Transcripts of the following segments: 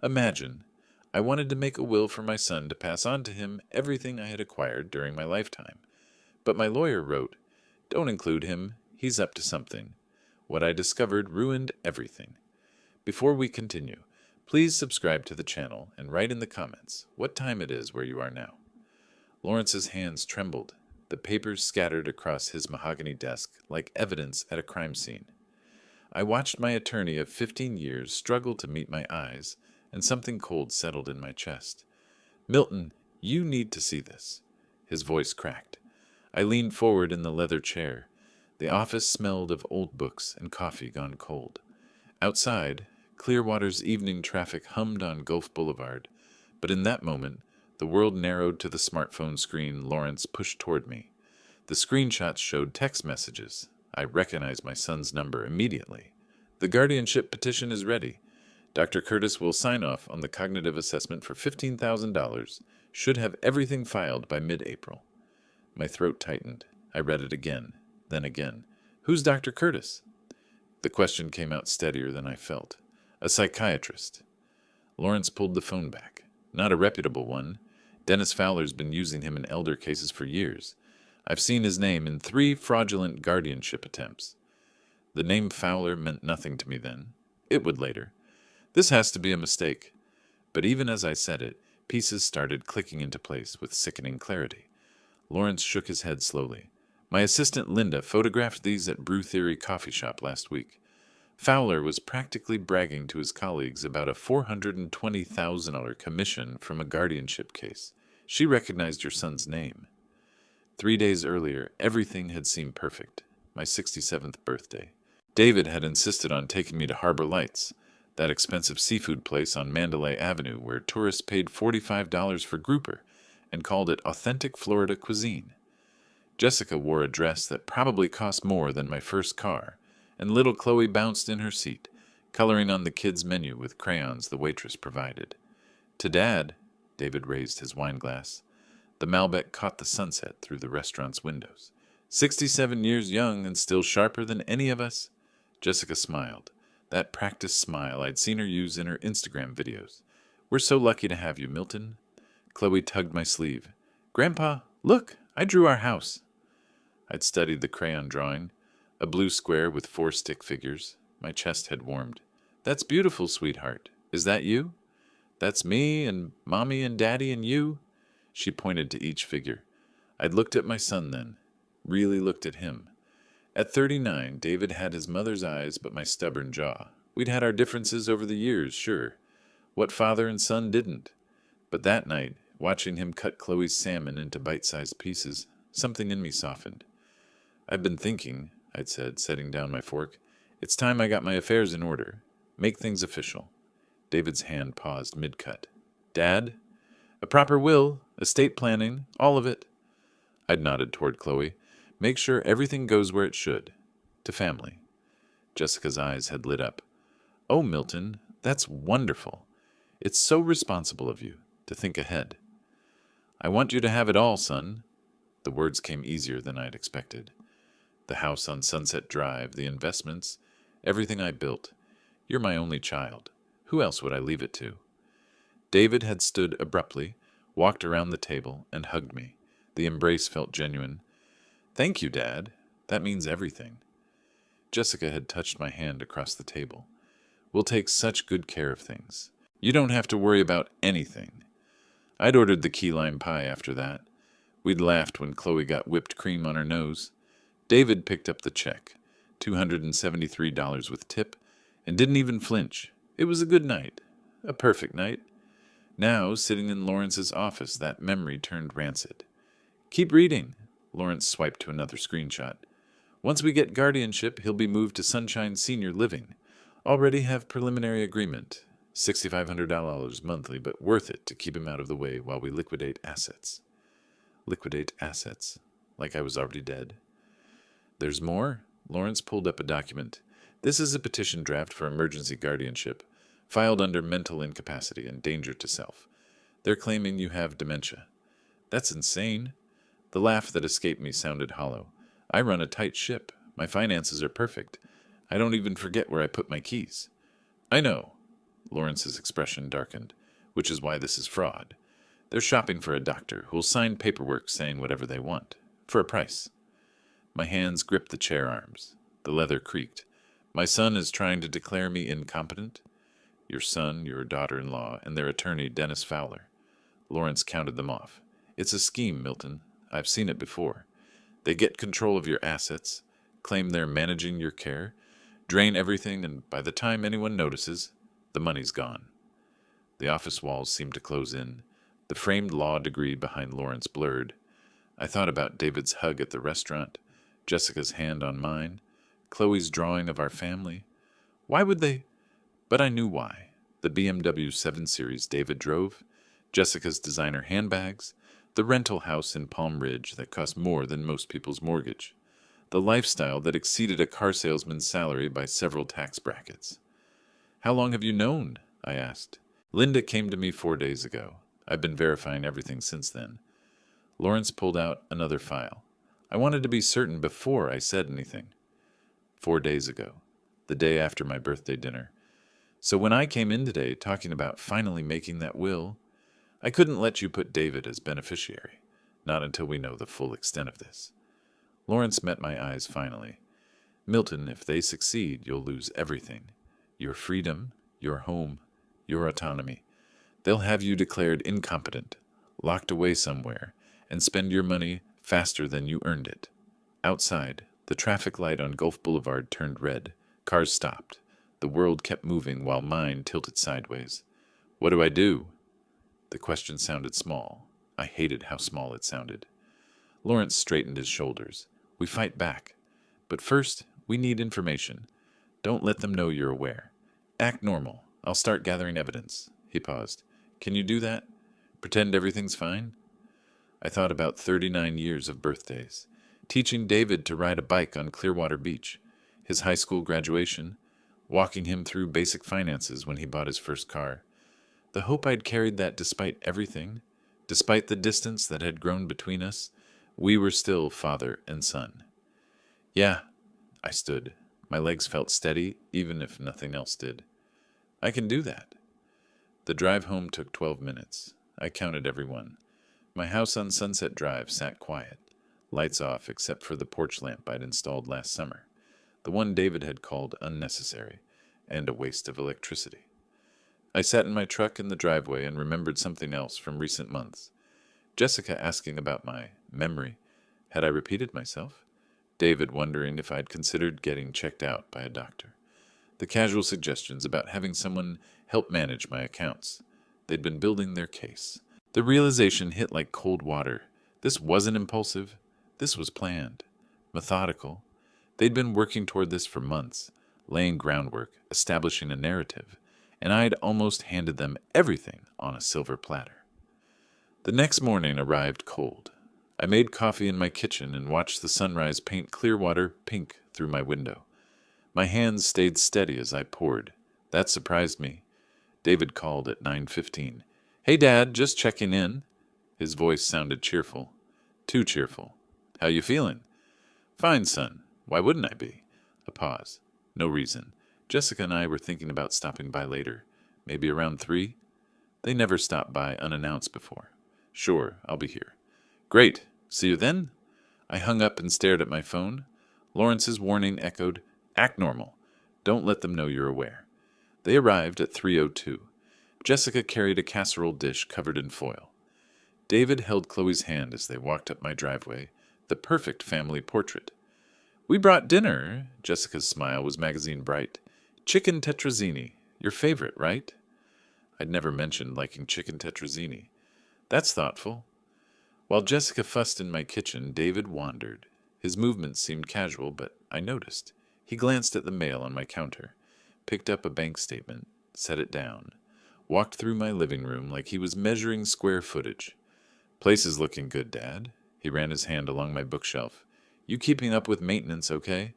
Imagine, I wanted to make a will for my son to pass on to him everything I had acquired during my lifetime. But my lawyer wrote, "Don't include him, he's up to something." What I discovered ruined everything. Before we continue, please subscribe to the channel and write in the comments what time it is where you are now. Lawrence's hands trembled. The papers scattered across his mahogany desk like evidence at a crime scene. I watched my attorney of 15 years struggle to meet my eyes, and something cold settled in my chest. "Milton, you need to see this." His voice cracked. I leaned forward in the leather chair. The office smelled of old books and coffee gone cold. Outside, Clearwater's evening traffic hummed on Gulf Boulevard, but in that moment, the world narrowed to the smartphone screen Lawrence pushed toward me. The screenshots showed text messages. I recognized my son's number immediately. "The guardianship petition is ready. Dr. Curtis will sign off on the cognitive assessment for $15,000. Should have everything filed by mid-April." My throat tightened. I read it again, then again. "Who's Dr. Curtis?" The question came out steadier than I felt. "A psychiatrist." Lawrence pulled the phone back. "Not a reputable one. Dennis Fowler's been using him in elder cases for years. I've seen his name in 3 fraudulent guardianship attempts." The name Fowler meant nothing to me then. It would later. "This has to be a mistake." But even as I said it, pieces started clicking into place with sickening clarity. Lawrence shook his head slowly. "My assistant Linda photographed these at Brew Theory coffee shop last week. Fowler was practically bragging to his colleagues about a $420,000 commission from a guardianship case. She recognized your son's name. 3 days earlier, everything had seemed perfect. My 67th birthday. David had insisted on taking me to Harbor Lights, that expensive seafood place on Mandalay Avenue where tourists paid $45 for grouper and called it authentic Florida cuisine. Jessica wore a dress that probably cost more than my first car, and little Chloe bounced in her seat, coloring on the kids' menu with crayons the waitress provided. To Dad, David raised his wine glass. The Malbec caught the sunset through the restaurant's windows. 67 years young and still sharper than any of us? Jessica smiled. That practiced smile I'd seen her use in her Instagram videos. "We're so lucky to have you, Milton." Chloe tugged my sleeve. "Grandpa, look, I drew our house." I'd studied the crayon drawing, a blue square with 4 stick figures. My chest had warmed. "That's beautiful, sweetheart. Is that you?" "That's me and Mommy and Daddy and you." She pointed to each figure. I'd looked at my son then, really looked at him. At 39, David had his mother's eyes but my stubborn jaw. We'd had our differences over the years, sure. What father and son didn't? But that night, watching him cut Chloe's salmon into bite-sized pieces, something in me softened. "I've been thinking," I'd said, setting down my fork. "It's time I got my affairs in order. Make things official." David's hand paused mid-cut. "Dad? A proper will, estate planning, all of it." I'd nodded toward Chloe. "Make sure everything goes where it should. To family." Jessica's eyes had lit up. "Oh, Milton, that's wonderful. It's so responsible of you to think ahead." "I want you to have it all, son." The words came easier than I'd expected. The house on Sunset Drive, the investments, everything I built. You're my only child. Who else would I leave it to? David had stood abruptly, walked around the table, and hugged me. The embrace felt genuine. "Thank you, Dad. That means everything." Jessica had touched my hand across the table. "We'll take such good care of things. You don't have to worry about anything." I'd ordered the key lime pie after that. We'd laughed when Chloe got whipped cream on her nose. David picked up the check, $273 with tip, and didn't even flinch. It was a good night. A perfect night. Now, sitting in Lawrence's office, that memory turned rancid. "Keep reading." Lawrence swiped to another screenshot. "Once we get guardianship, he'll be moved to Sunshine Senior Living. Already have preliminary agreement. $6,500 monthly, but worth it to keep him out of the way while we liquidate assets." Liquidate assets? Like I was already dead. "There's more." Lawrence pulled up a document. "This is a petition draft for emergency guardianship, filed under mental incapacity and danger to self. They're claiming you have dementia." "That's insane." The laugh that escaped me sounded hollow. "I run a tight ship. My finances are perfect. I don't even forget where I put my keys." "I know." Lawrence's expression darkened. Which is why this is fraud. They're shopping for a doctor who'll sign paperwork saying whatever they want, for a price. My hands gripped the chair arms. The leather creaked. My son is trying to declare me incompetent? Your son, your daughter-in-law, and their attorney, Dennis Fowler. Lawrence counted them off. It's a scheme, Milton. I've seen it before. They get control of your assets, claim they're managing your care, drain everything, and by the time anyone notices, the money's gone. The office walls seemed to close in. The framed law degree behind Lawrence blurred. I thought about David's hug at the restaurant, Jessica's hand on mine, Chloe's drawing of our family. Why would they? But I knew why. The BMW 7 Series David drove, Jessica's designer handbags, the rental house in Palm Ridge that cost more than most people's mortgage, the lifestyle that exceeded a car salesman's salary by several tax brackets. How long have you known? I asked. Linda came to me 4 days ago. I've been verifying everything since then. Lawrence pulled out another file. I wanted to be certain before I said anything. 4 days ago, the day after my birthday dinner. So when I came in today talking about finally making that will, I couldn't let you put David as beneficiary, not until we know the full extent of this. Lawrence met my eyes finally. Milton, if they succeed, you'll lose everything. Your freedom, your home, your autonomy. They'll have you declared incompetent, locked away somewhere, and spend your money faster than you earned it. Outside, the traffic light on Gulf Boulevard turned red. Cars stopped. The world kept moving while mine tilted sideways. What do I do? The question sounded small. I hated how small it sounded. Lawrence straightened his shoulders. We fight back. But first, we need information. Don't let them know you're aware. Act normal. I'll start gathering evidence. He paused. Can you do that? Pretend everything's fine? I thought about 39 years of birthdays. Teaching David to ride a bike on Clearwater Beach. His high school graduation. Walking him through basic finances when he bought his first car. The hope I'd carried that despite everything, despite the distance that had grown between us, we were still father and son. Yeah, I stood. My legs felt steady, even if nothing else did. I can do that. The drive home took 12 minutes. I counted every one. My house on Sunset Drive sat quiet, lights off except for the porch lamp I'd installed last summer, the one David had called unnecessary, and a waste of electricity. I sat in my truck in the driveway and remembered something else from recent months. Jessica asking about my memory. Had I repeated myself? David wondering if I'd considered getting checked out by a doctor. The casual suggestions about having someone help manage my accounts. They'd been building their case. The realization hit like cold water. This wasn't impulsive. This was planned. Methodical. They'd been working toward this for months, laying groundwork, establishing a narrative, and I'd almost handed them everything on a silver platter. The next morning arrived cold. I made coffee in my kitchen and watched the sunrise paint Clearwater pink through my window. My hands stayed steady as I poured. That surprised me. David called at 9:15. Hey, Dad, just checking in. His voice sounded cheerful. Too cheerful. How you feeling? Fine, son. Why wouldn't I be? A pause. No reason. Jessica and I were thinking about stopping by later. Maybe around 3? They never stopped by unannounced before. Sure, I'll be here. Great. See you then? I hung up and stared at my phone. Lawrence's warning echoed, Act normal. Don't let them know you're aware. They arrived at 3:02. Jessica carried a casserole dish covered in foil. David held Chloe's hand as they walked up my driveway, the perfect family portrait. We brought dinner. Jessica's smile was magazine bright. Chicken tetrazzini. Your favorite, right? I'd never mentioned liking chicken tetrazzini. That's thoughtful. While Jessica fussed in my kitchen, David wandered. His movements seemed casual, but I noticed. He glanced at the mail on my counter, picked up a bank statement, set it down, walked through my living room like he was measuring square footage. Place is looking good, Dad. He ran his hand along my bookshelf. You keeping up with maintenance, okay?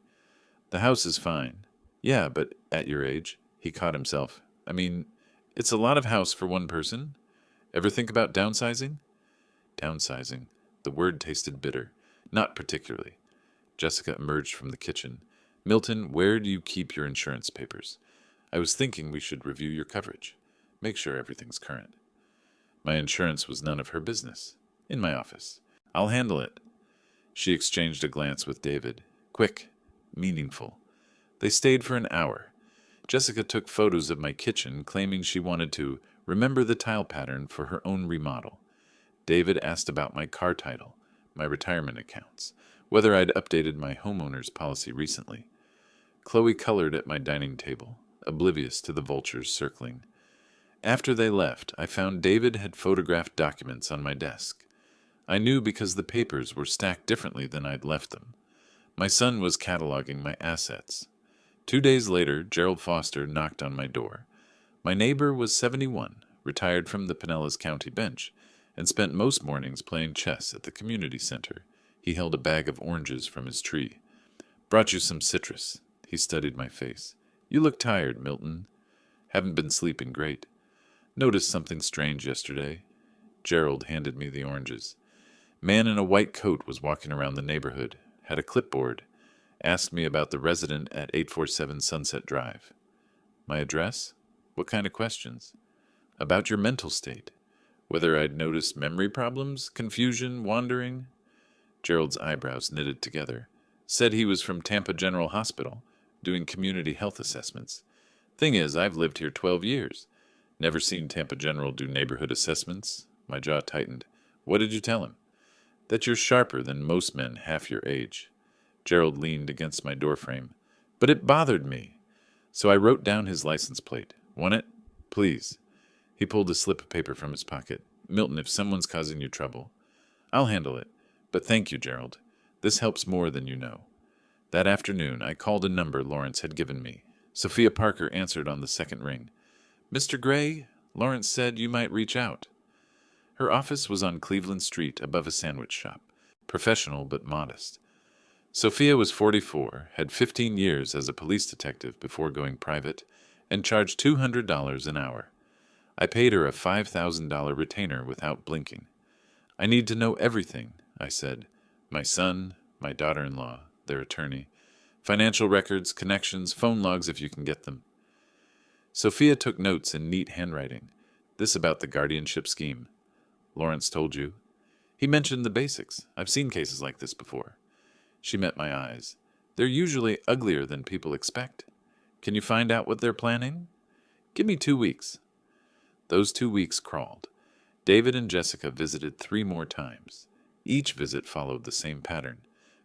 The house is fine. Yeah, but at your age, he caught himself. I mean, it's a lot of house for one person. Ever think about downsizing? Downsizing. The word tasted bitter. Not particularly. Jessica emerged from the kitchen. Milton, where do you keep your insurance papers? I was thinking we should review your coverage. Make sure everything's current. My insurance was none of her business. In my office. I'll handle it. She exchanged a glance with David. Quick. Meaningful. They stayed for an hour. Jessica took photos of my kitchen, claiming she wanted to remember the tile pattern for her own remodel. David asked about my car title, my retirement accounts, whether I'd updated my homeowner's policy recently. Chloe colored at my dining table, oblivious to the vultures circling. After they left, I found David had photographed documents on my desk. I knew because the papers were stacked differently than I'd left them. My son was cataloging my assets. 2 days later, Gerald Foster knocked on my door. My neighbor was 71, retired from the Pinellas County bench, and spent most mornings playing chess at the community center. He held a bag of oranges from his tree. Brought you some citrus. He studied my face. You look tired, Milton. Haven't been sleeping great. Noticed something strange yesterday. Gerald handed me the oranges. Man in a white coat was walking around the neighborhood, had a clipboard, asked me about the resident at 847 Sunset Drive. My address? What kind of questions? About your mental state. Whether I'd noticed memory problems, confusion, wandering. Gerald's eyebrows knitted together. Said he was from Tampa General Hospital, doing community health assessments. Thing is, I've lived here 12 years. Never seen Tampa General do neighborhood assessments. My jaw tightened. What did you tell him? That you're sharper than most men half your age. Gerald leaned against my doorframe. But it bothered me. So I wrote down his license plate. Want it? Please. He pulled a slip of paper from his pocket. Milton, if someone's causing you trouble. I'll handle it. But thank you, Gerald. This helps more than you know. That afternoon, I called a number Lawrence had given me. Sophia Parker answered on the second ring. Mr. Gray, Lawrence said you might reach out. Her office was on Cleveland Street above a sandwich shop, professional but modest. Sophia was 44, had 15 years as a police detective before going private, and charged $200 an hour. I paid her a $5,000 retainer without blinking. I need to know everything, I said. My son, my daughter-in-law, their attorney, financial records, connections, phone logs if you can get them. Sophia took notes in neat handwriting. This about the guardianship scheme. Lawrence told you. He mentioned the basics. I've seen cases like this before. She met my eyes. They're usually uglier than people expect. Can you find out what they're planning? Give me 2 weeks. Those 2 weeks crawled. David and Jessica visited 3 more times. Each visit followed the same pattern.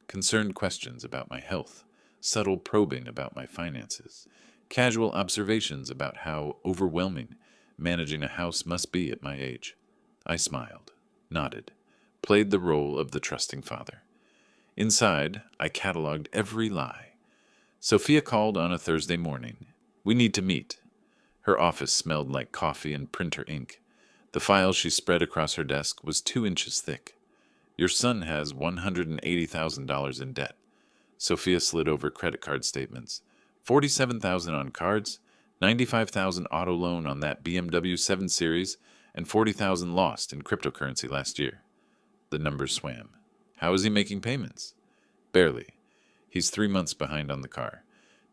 Concerned questions about my health, subtle probing about my finances, casual observations about how overwhelming managing a house must be at my age. I smiled, nodded, played the role of the trusting father. Inside, I cataloged every lie. Sophia called on a Thursday morning. We need to meet. Her office smelled like coffee and printer ink. The file she spread across her desk was 2 inches thick. Your son has $180,000 in debt. Sophia slid over credit card statements. $47,000 on cards, $95,000 auto loan on that BMW 7 Series, and $40,000 lost in cryptocurrency last year. The numbers swam. How is he making payments? Barely. He's 3 months behind on the car.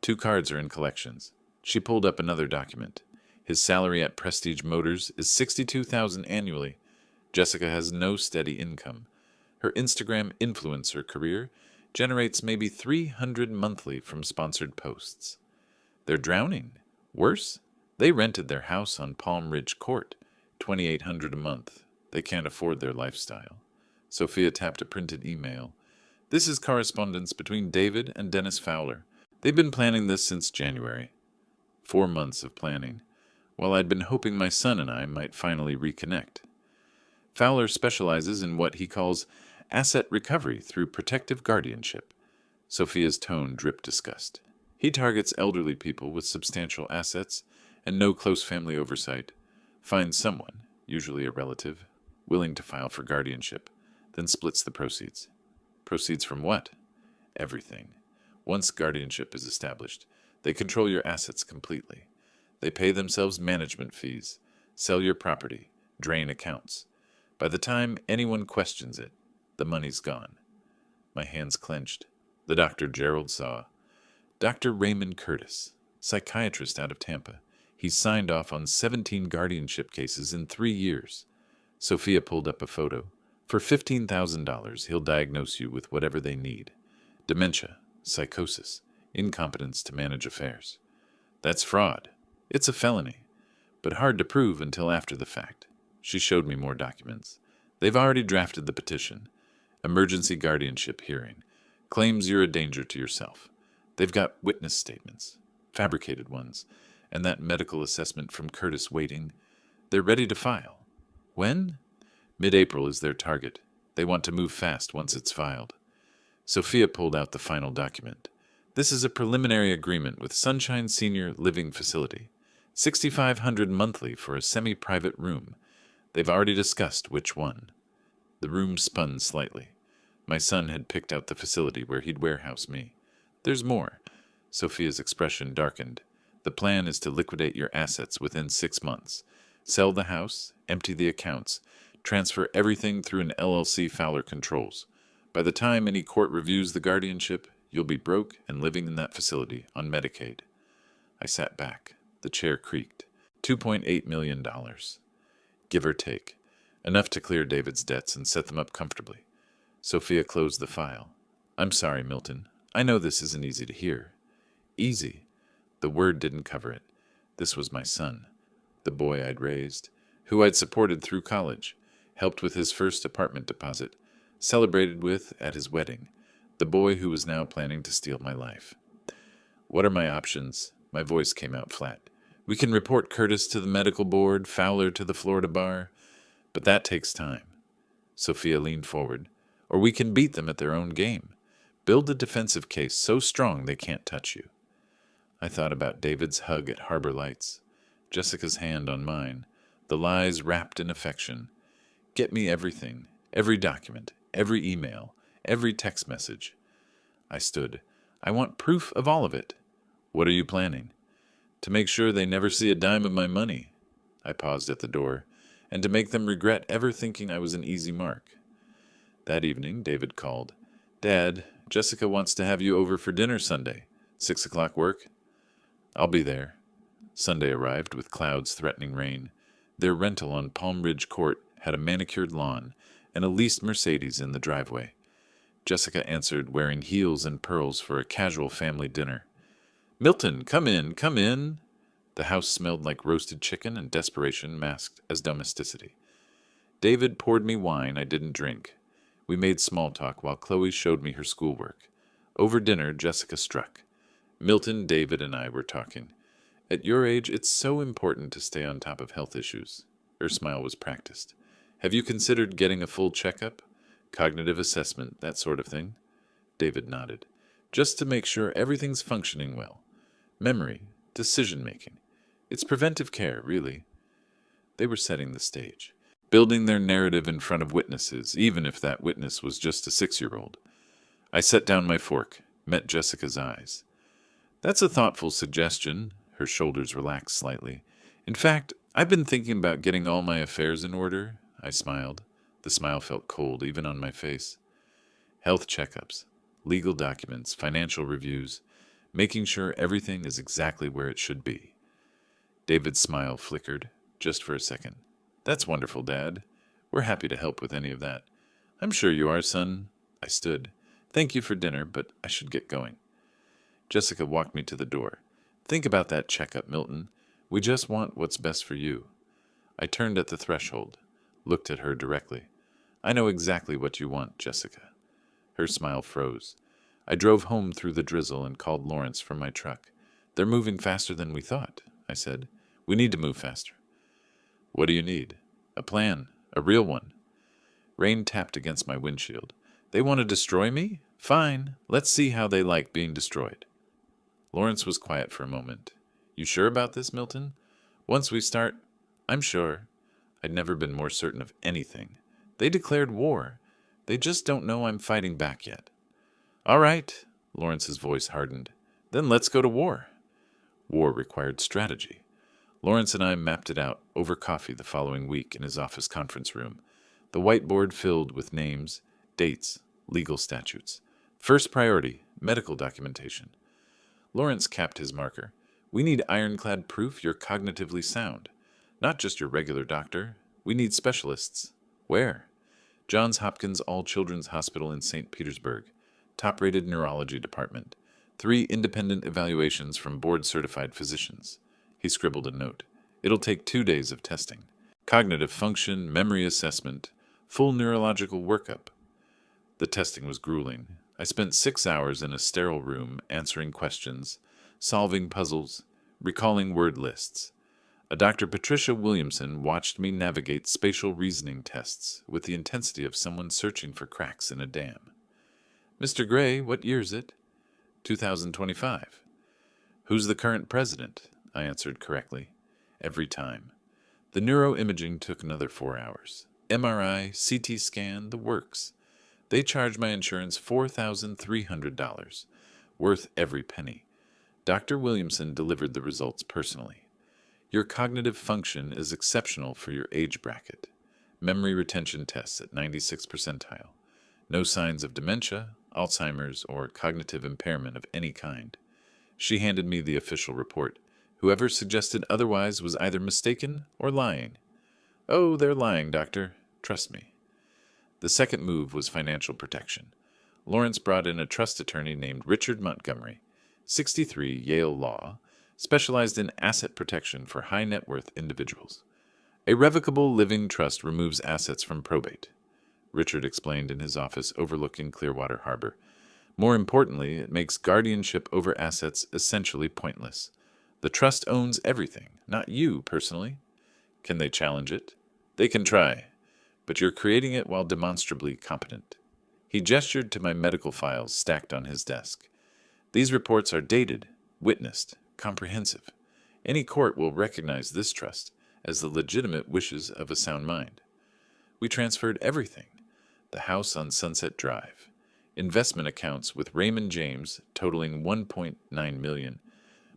2 cards are in collections. She pulled up another document. His salary at Prestige Motors is $62,000 annually. Jessica has no steady income. Her Instagram influencer career generates maybe $300 monthly from sponsored posts. They're drowning. Worse, they rented their house on Palm Ridge Court, $2,800 a month. They can't afford their lifestyle. Sophia tapped a printed email. This is correspondence between David and Dennis Fowler. They've been planning this since January. 4 months of planning, while I'd been hoping my son and I might finally reconnect. Fowler specializes in what he calls asset recovery through protective guardianship. Sophia's tone dripped disgust. He targets elderly people with substantial assets and no close family oversight. Finds someone, usually a relative, willing to file for guardianship, then splits the proceeds. Proceeds from what? Everything. Once guardianship is established, they control your assets completely. They pay themselves management fees, sell your property, drain accounts. By the time anyone questions it, the money's gone. My hands clenched. The Dr. Gerald saw. Dr. Raymond Curtis, psychiatrist out of Tampa. He's signed off on 17 guardianship cases in 3 years. Sophia pulled up a photo. For $15,000, he'll diagnose you with whatever they need. Dementia, psychosis, incompetence to manage affairs. That's fraud. It's a felony, but hard to prove until after the fact. She showed me more documents. They've already drafted the petition. Emergency guardianship hearing. Claims you're a danger to yourself. They've got witness statements, fabricated ones, and that medical assessment from Curtis waiting. They're ready to file. When? Mid-April is their target. They want to move fast once it's filed. Sophia pulled out the final document. This is a preliminary agreement with Sunshine Senior Living Facility. $6,500 monthly for a semi-private room. They've already discussed which one. The room spun slightly. My son had picked out the facility where he'd warehouse me. There's more. Sophia's expression darkened. The plan is to liquidate your assets within 6 months. Sell the house, empty the accounts, transfer everything through an LLC Fowler controls. By the time any court reviews the guardianship, you'll be broke and living in that facility on Medicaid. I sat back. The chair creaked. $2.8 million. Give or take. Enough to clear David's debts and set them up comfortably. Sophia closed the file. I'm sorry, Milton. I know this isn't easy to hear. Easy. The word didn't cover it. This was my son. The boy I'd raised, who I'd supported through college, helped with his first apartment deposit, celebrated with at his wedding, the boy who was now planning to steal my life. What are my options? My voice came out flat. We can report Curtis to the medical board, Fowler to the Florida bar, but that takes time. Sophia leaned forward. Or we can beat them at their own game. Build a defensive case so strong they can't touch you. I thought about David's hug at Harbor Lights, Jessica's hand on mine, the lies wrapped in affection. Get me everything, every document, every email, every text message. I stood. I want proof of all of it. What are you planning? To make sure they never see a dime of my money. I paused at the door, and to make them regret ever thinking I was an easy mark. That evening, David called. Dad, Jessica wants to have you over for dinner Sunday. 6 o'clock work? I'll be there. Sunday arrived with clouds threatening rain. Their rental on Palm Ridge Court had a manicured lawn and a leased Mercedes in the driveway. Jessica answered, wearing heels and pearls for a casual family dinner. Milton, come in, come in. The house smelled like roasted chicken and desperation masked as domesticity. David poured me wine I didn't drink. We made small talk while Chloe showed me her schoolwork. Over dinner, Jessica struck. Milton, David, and I were talking. At your age, it's so important to stay on top of health issues. Her smile was practiced. Have you considered getting a full checkup? Cognitive assessment, that sort of thing? David nodded. Just to make sure everything's functioning well. Memory, decision-making. It's preventive care, really. They were setting the stage, building their narrative in front of witnesses, even if that witness was just a 6-year-old. I set down my fork, met Jessica's eyes. That's a thoughtful suggestion. Her shoulders relaxed slightly. In fact, I've been thinking about getting all my affairs in order. I smiled. The smile felt cold, even on my face. Health checkups, legal documents, financial reviews, making sure everything is exactly where it should be. David's smile flickered, just for a second. That's wonderful, Dad. We're happy to help with any of that. I'm sure you are, son. I stood. Thank you for dinner, but I should get going. Jessica walked me to the door. Think about that checkup, Milton. We just want what's best for you. I turned at the threshold, looked at her directly. I know exactly what you want, Jessica. Her smile froze. I drove home through the drizzle and called Lawrence from my truck. They're moving faster than we thought, I said. We need to move faster. What do you need? A plan, a real one. Rain tapped against my windshield. They want to destroy me? Fine. Let's see how they like being destroyed. Lawrence was quiet for a moment. You sure about this, Milton? Once we start, I'm sure. I'd never been more certain of anything. They declared war. They just don't know I'm fighting back yet. All right, Lawrence's voice hardened. Then let's go to war. War required strategy. Lawrence and I mapped it out over coffee the following week in his office conference room, the whiteboard filled with names, dates, legal statutes. First priority, medical documentation. Lawrence capped his marker. We need ironclad proof you're cognitively sound. Not just your regular doctor. We need specialists. Where? Johns Hopkins All Children's Hospital in St. Petersburg. Top-rated neurology department. 3 independent evaluations from board-certified physicians. He scribbled a note. It'll take 2 days of testing. Cognitive function, memory assessment, full neurological workup. The testing was grueling. I spent 6 hours in a sterile room answering questions, solving puzzles, recalling word lists. A Dr. Patricia Williamson watched me navigate spatial reasoning tests with the intensity of someone searching for cracks in a dam. Mr. Gray, what year is it? 2025. Who's the current president? I answered correctly. Every time. The neuroimaging took another 4 hours. MRI, CT scan, the works. They charged my insurance $4,300. Worth every penny. Dr. Williamson delivered the results personally. Your cognitive function is exceptional for your age bracket. Memory retention tests at 96th percentile. No signs of dementia, Alzheimer's, or cognitive impairment of any kind. She handed me the official report. Whoever suggested otherwise was either mistaken or lying. Oh, they're lying, doctor. Trust me. The second move was financial protection. Lawrence brought in a trust attorney named Richard Montgomery, 63, Yale Law, specialized in asset protection for high-net-worth individuals. A revocable living trust removes assets from probate, Richard explained in his office overlooking Clearwater Harbor. More importantly, it makes guardianship over assets essentially pointless. The trust owns everything, not you personally. Can they challenge it? They can try, but you're creating it while demonstrably competent. He gestured to my medical files stacked on his desk. These reports are dated, witnessed, comprehensive. Any court will recognize this trust as the legitimate wishes of a sound mind. We transferred everything. The house on Sunset Drive. Investment accounts with Raymond James totaling $1.9 million.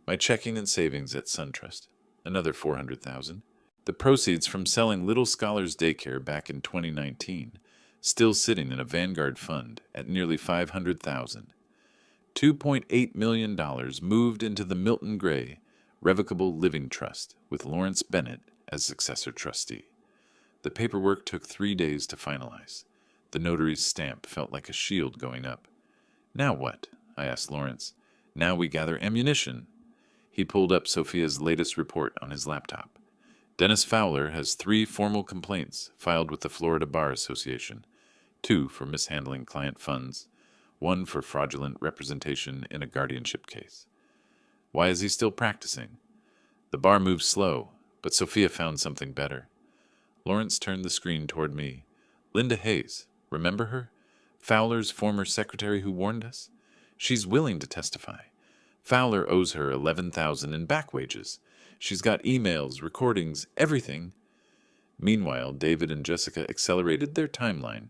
My checking and savings at SunTrust, another $400,000. The proceeds from selling Little Scholars Daycare back in 2019, still sitting in a Vanguard fund at nearly $500,000. $2.8 million moved into the Milton Gray Revocable Living Trust with Lawrence Bennett as successor trustee. The paperwork took 3 days to finalize. The notary's stamp felt like a shield going up. Now what? I asked Lawrence. Now we gather ammunition. He pulled up Sophia's latest report on his laptop. Dennis Fowler has 3 formal complaints filed with the Florida Bar Association, 2 for mishandling client funds, 1 for fraudulent representation in a guardianship case. Why is he still practicing? The bar moves slow, but Sophia found something better. Lawrence turned the screen toward me. Linda Hayes, remember her? Fowler's former secretary who warned us? She's willing to testify. Fowler owes her $11,000 in back wages. She's got emails, recordings, everything. Meanwhile, David and Jessica accelerated their timeline.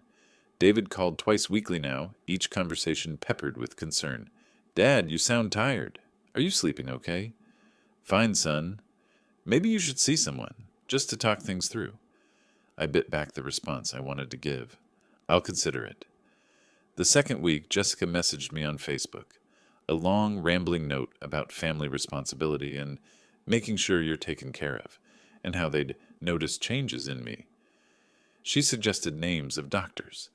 David called twice weekly now, each conversation peppered with concern. Dad, you sound tired. Are you sleeping okay? Fine, son. Maybe you should see someone, just to talk things through. I bit back the response I wanted to give. I'll consider it. The second week, Jessica messaged me on Facebook. A long, rambling note about family responsibility and making sure you're taken care of, and how they'd noticed changes in me. She suggested names of doctors.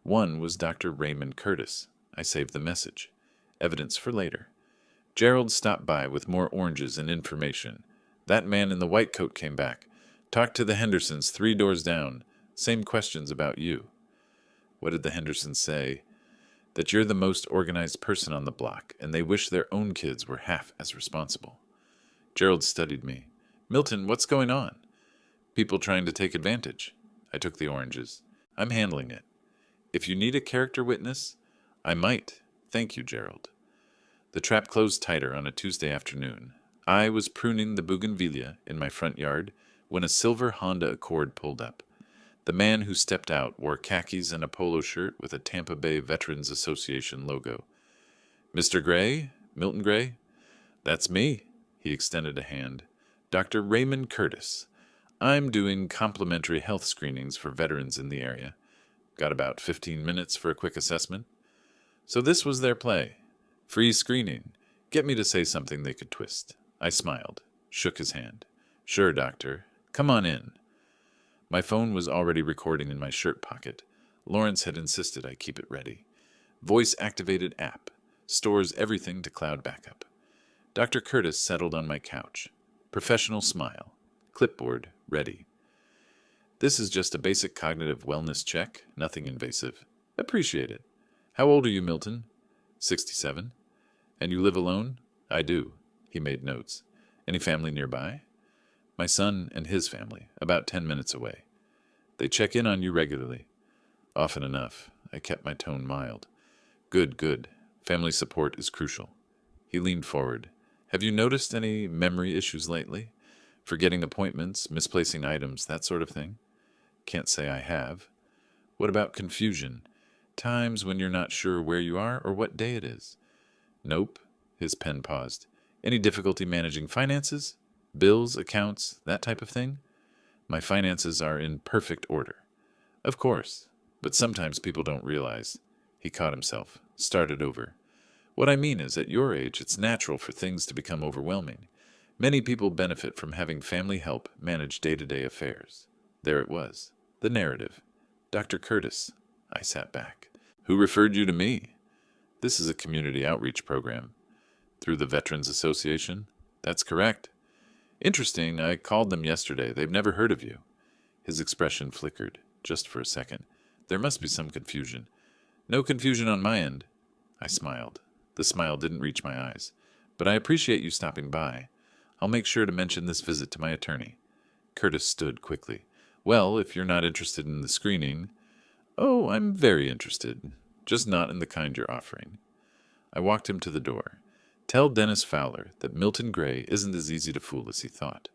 One was Dr. Raymond Curtis. I saved the message. Evidence for later. Gerald stopped by with more oranges and information. That man in the white coat came back. Talked to the Hendersons 3 doors down. Same questions about you. What did the Hendersons say? That you're the most organized person on the block, and they wish their own kids were half as responsible. Gerald studied me. Milton, what's going on? People trying to take advantage. I took the oranges. I'm handling it. If you need a character witness, I might. Thank you, Gerald. The trap closed tighter on a Tuesday afternoon. I was pruning the bougainvillea in my front yard when a silver Honda Accord pulled up. The man who stepped out wore khakis and a polo shirt with a Tampa Bay Veterans Association logo. Mr. Gray? Milton Gray? That's me. He extended a hand. Dr. Raymond Curtis. I'm doing complimentary health screenings for veterans in the area. Got about 15 minutes for a quick assessment. So this was their play. Free screening. Get me to say something they could twist. I smiled, shook his hand. Sure, doctor. Come on in. My phone was already recording in my shirt pocket. Lawrence had insisted I keep it ready. Voice-activated app. Stores everything to cloud backup. Dr. Curtis settled on my couch. Professional smile. Clipboard ready. This is just a basic cognitive wellness check, nothing invasive. Appreciate it. How old are you, Milton? 67. And you live alone? I do. He made notes. Any family nearby? My son and his family, about 10 minutes away. They check in on you regularly. Often enough. I kept my tone mild. Good, good. Family support is crucial. He leaned forward. Have you noticed any memory issues lately? Forgetting appointments, misplacing items, that sort of thing? Can't say I have. What about confusion? Times when you're not sure where you are or what day it is? Nope. His pen paused. Any difficulty managing finances? Bills, accounts, that type of thing? My finances are in perfect order. Of course, but sometimes people don't realize. He caught himself, started over. What I mean is, at your age, it's natural for things to become overwhelming. Many people benefit from having family help manage day-to-day affairs. There it was, the narrative. Dr. Curtis. I sat back. Who referred you to me? This is a community outreach program. Through the Veterans Association? That's correct. Interesting, I called them yesterday. They've never heard of you. His expression flickered, just for a second. There must be some confusion. No confusion on my end. I smiled. The smile didn't reach my eyes. But I appreciate you stopping by. I'll make sure to mention this visit to my attorney. Curtis stood quickly. Well, if you're not interested in the screening... Oh, I'm very interested. Just not in the kind you're offering. I walked him to the door. Tell Dennis Fowler that Milton Gray isn't as easy to fool as he thought.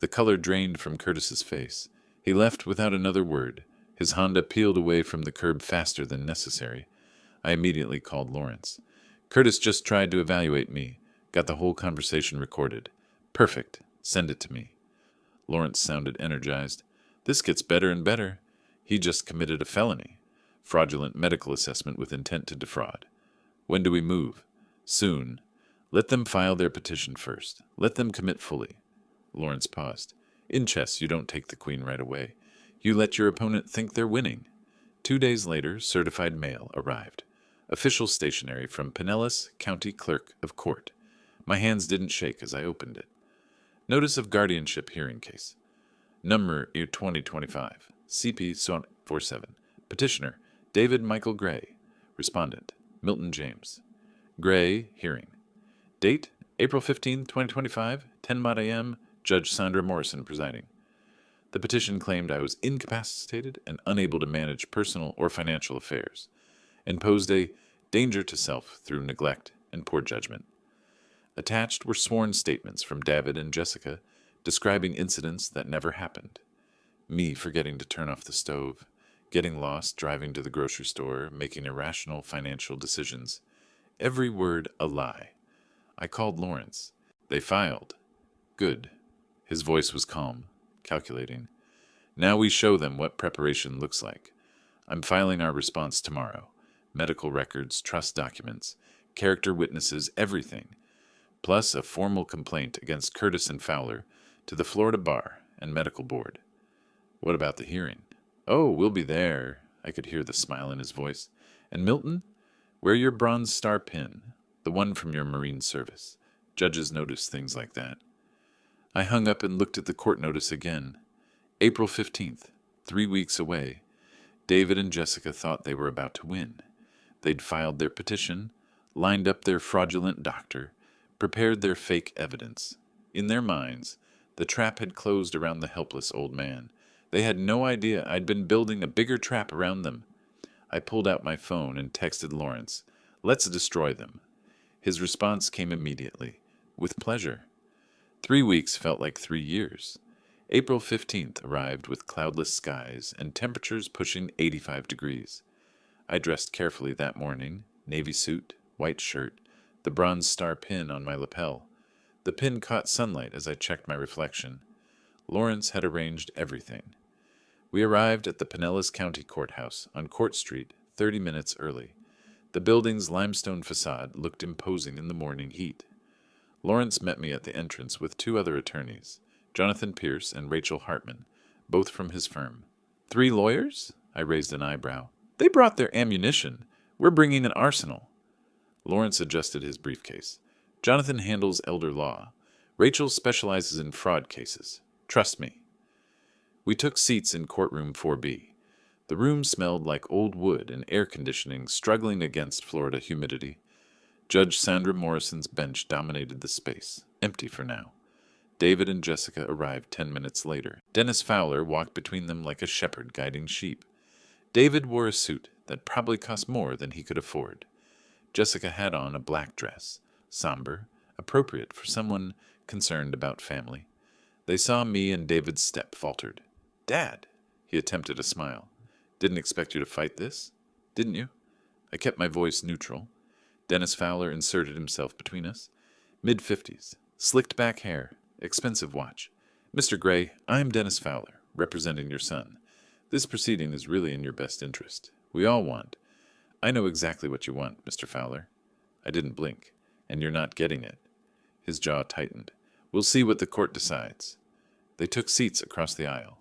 The color drained from Curtis's face. He left without another word. His Honda peeled away from the curb faster than necessary. I immediately called Lawrence. Curtis just tried to evaluate me. Got the whole conversation recorded. Perfect. Send it to me. Lawrence sounded energized. This gets better and better. He just committed a felony. Fraudulent medical assessment with intent to defraud. When do we move? Soon. Let them file their petition first. Let them commit fully. Lawrence paused. In chess, you don't take the queen right away. You let your opponent think they're winning. 2 days later, certified mail arrived. Official stationery from Pinellas County Clerk of Court. My hands didn't shake as I opened it. Notice of guardianship hearing case. Number 2025. CP 47. Petitioner, David Michael Gray. Respondent, Milton James. Gray, hearing. Date, April 15, 2025, 10 a.m., Judge Sandra Morrison presiding. The petition claimed I was incapacitated and unable to manage personal or financial affairs, and posed a danger to self through neglect and poor judgment. Attached were sworn statements from David and Jessica describing incidents that never happened. Me forgetting to turn off the stove, getting lost driving to the grocery store, making irrational financial decisions. Every word a lie. I called Lawrence. They filed. Good. His voice was calm, calculating. Now we show them what preparation looks like. I'm filing our response tomorrow. Medical records, trust documents, character witnesses, everything. Plus a formal complaint against Curtis and Fowler to the Florida Bar and Medical Board. What about the hearing? Oh, we'll be there. I could hear the smile in his voice. And Milton? Wear your Bronze Star pin, the one from your Marine service. Judges notice things like that. I hung up and looked at the court notice again. April 15th, 3 weeks away. David and Jessica thought they were about to win. They'd filed their petition, lined up their fraudulent doctor, prepared their fake evidence. In their minds, the trap had closed around the helpless old man. They had no idea I'd been building a bigger trap around them. I pulled out my phone and texted Lawrence, "Let's destroy them." His response came immediately, "With pleasure." 3 weeks felt like 3 years. April 15th arrived with cloudless skies and temperatures pushing 85 degrees. I dressed carefully that morning, navy suit, white shirt, the Bronze Star pin on my lapel. The pin caught sunlight as I checked my reflection. Lawrence had arranged everything. We arrived at the Pinellas County Courthouse on Court Street 30 minutes early. The building's limestone facade looked imposing in the morning heat. Lawrence met me at the entrance with two other attorneys, Jonathan Pierce and Rachel Hartman, both from his firm. 3 lawyers? I raised an eyebrow. They brought their ammunition. We're bringing an arsenal. Lawrence adjusted his briefcase. Jonathan handles elder law. Rachel specializes in fraud cases. Trust me. We took seats in courtroom 4B. The room smelled like old wood and air conditioning struggling against Florida humidity. Judge Sandra Morrison's bench dominated the space, empty for now. David and Jessica arrived 10 minutes later. Dennis Fowler walked between them like a shepherd guiding sheep. David wore a suit that probably cost more than he could afford. Jessica had on a black dress, somber, appropriate for someone concerned about family. They saw me and David's step faltered. "Dad," he attempted a smile. "Didn't expect you to fight this, didn't you?" I kept my voice neutral. Dennis Fowler inserted himself between us. Mid-50s, slicked back hair, expensive watch. "Mr. Gray, I'm Dennis Fowler, representing your son. This proceeding is really in your best interest. We all want. I know exactly what you want, Mr. Fowler." I didn't blink. "And you're not getting it." His jaw tightened. "We'll see what the court decides." They took seats across the aisle.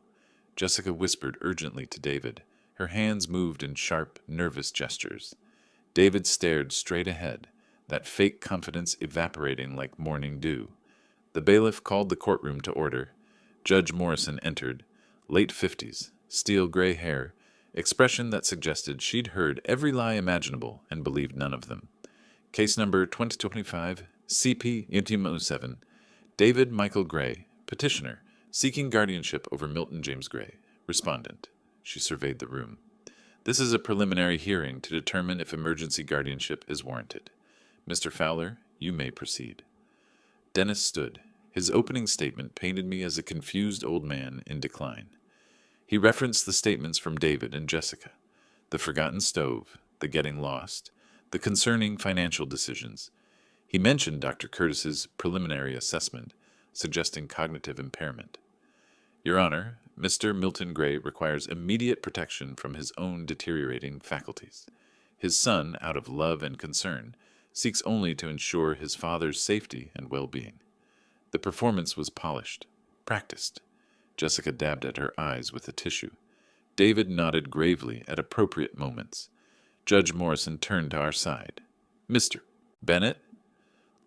Jessica whispered urgently to David. Her hands moved in sharp, nervous gestures. David stared straight ahead, that fake confidence evaporating like morning dew. The bailiff called the courtroom to order. Judge Morrison entered, late 50s, steel gray hair, expression that suggested she'd heard every lie imaginable and believed none of them. Case number 2025, CP Intimo 7, David Michael Gray, petitioner, seeking guardianship over Milton James Gray, respondent. She surveyed the room. "This is a preliminary hearing to determine if emergency guardianship is warranted. Mr. Fowler, you may proceed." Dennis stood. His opening statement painted me as a confused old man in decline. He referenced the statements from David and Jessica, the forgotten stove, the getting lost, the concerning financial decisions. He mentioned Dr. Curtis's preliminary assessment, suggesting cognitive impairment. "Your Honor, Mr. Milton Gray requires immediate protection from his own deteriorating faculties. His son, out of love and concern, seeks only to ensure his father's safety and well-being." The performance was polished, practiced. Jessica dabbed at her eyes with a tissue. David nodded gravely at appropriate moments. Judge Morrison turned to our side. "Mr. Bennett?"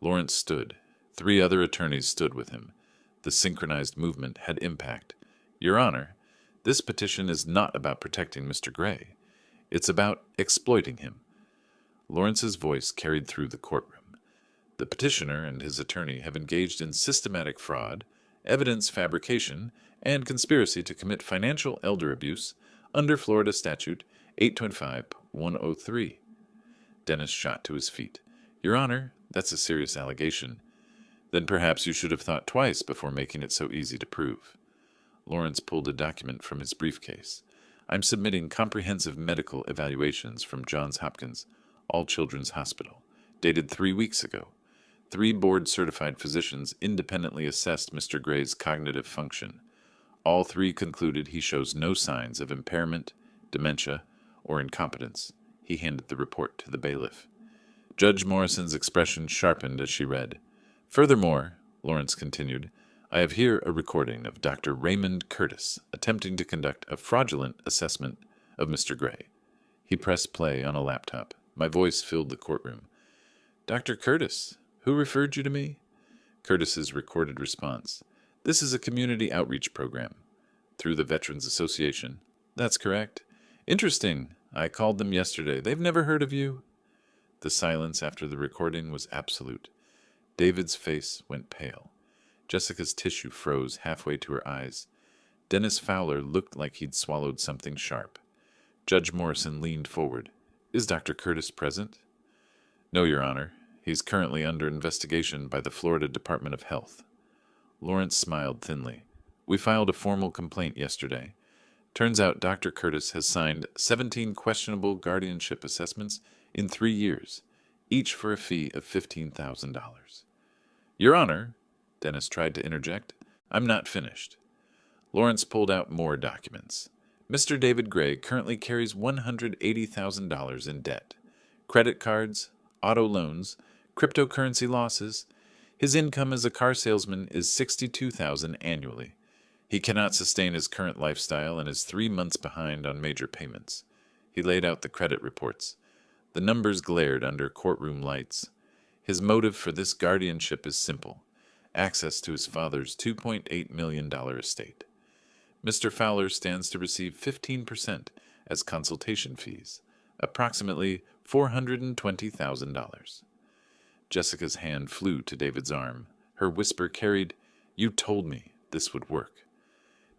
Lawrence stood. 3 other attorneys stood with him. The synchronized movement had impact. "Your Honor, this petition is not about protecting Mr. Gray. It's about exploiting him." Lawrence's voice carried through the courtroom. "The petitioner and his attorney have engaged in systematic fraud, evidence fabrication, and conspiracy to commit financial elder abuse under Florida Statute 825-103. Dennis shot to his feet. "Your Honor, that's a serious allegation. Then perhaps you should have thought twice before making it so easy to prove." Lawrence pulled a document from his briefcase. "I'm submitting comprehensive medical evaluations from Johns Hopkins, All Children's Hospital, dated 3 weeks ago. 3 board-certified physicians independently assessed Mr. Gray's cognitive function. All 3 concluded he shows no signs of impairment, dementia, or incompetence." He handed the report to the bailiff. Judge Morrison's expression sharpened as she read. "Furthermore," Lawrence continued, "I have here a recording of Dr. Raymond Curtis attempting to conduct a fraudulent assessment of Mr. Gray." He pressed play on a laptop. My voice filled the courtroom. "Dr. Curtis, who referred you to me?" Curtis's recorded response. "This is a community outreach program. Through the Veterans Association." "That's correct." "Interesting. I called them yesterday. They've never heard of you." The silence after the recording was absolute. David's face went pale. Jessica's tissue froze halfway to her eyes. Dennis Fowler looked like he'd swallowed something sharp. Judge Morrison leaned forward. "Is Dr. Curtis present?" "No, Your Honor. He's currently under investigation by the Florida Department of Health." Lawrence smiled thinly. "We filed a formal complaint yesterday. Turns out Dr. Curtis has signed 17 questionable guardianship assessments in 3 years, each for a fee of $15,000. "Your Honor," Dennis tried to interject, "I'm not finished." Lawrence pulled out more documents. "Mr. David Gray currently carries $180,000 in debt. Credit cards, auto loans, cryptocurrency losses. His income as a car salesman is $62,000 annually. He cannot sustain his current lifestyle and is 3 months behind on major payments. He laid out the credit reports. The numbers glared under courtroom lights. His motive for this guardianship is simple: access to his father's $2.8 million estate. Mr. Fowler stands to receive 15% as consultation fees, approximately $420,000. Jessica's hand flew to David's arm. Her whisper carried, "You told me this would work."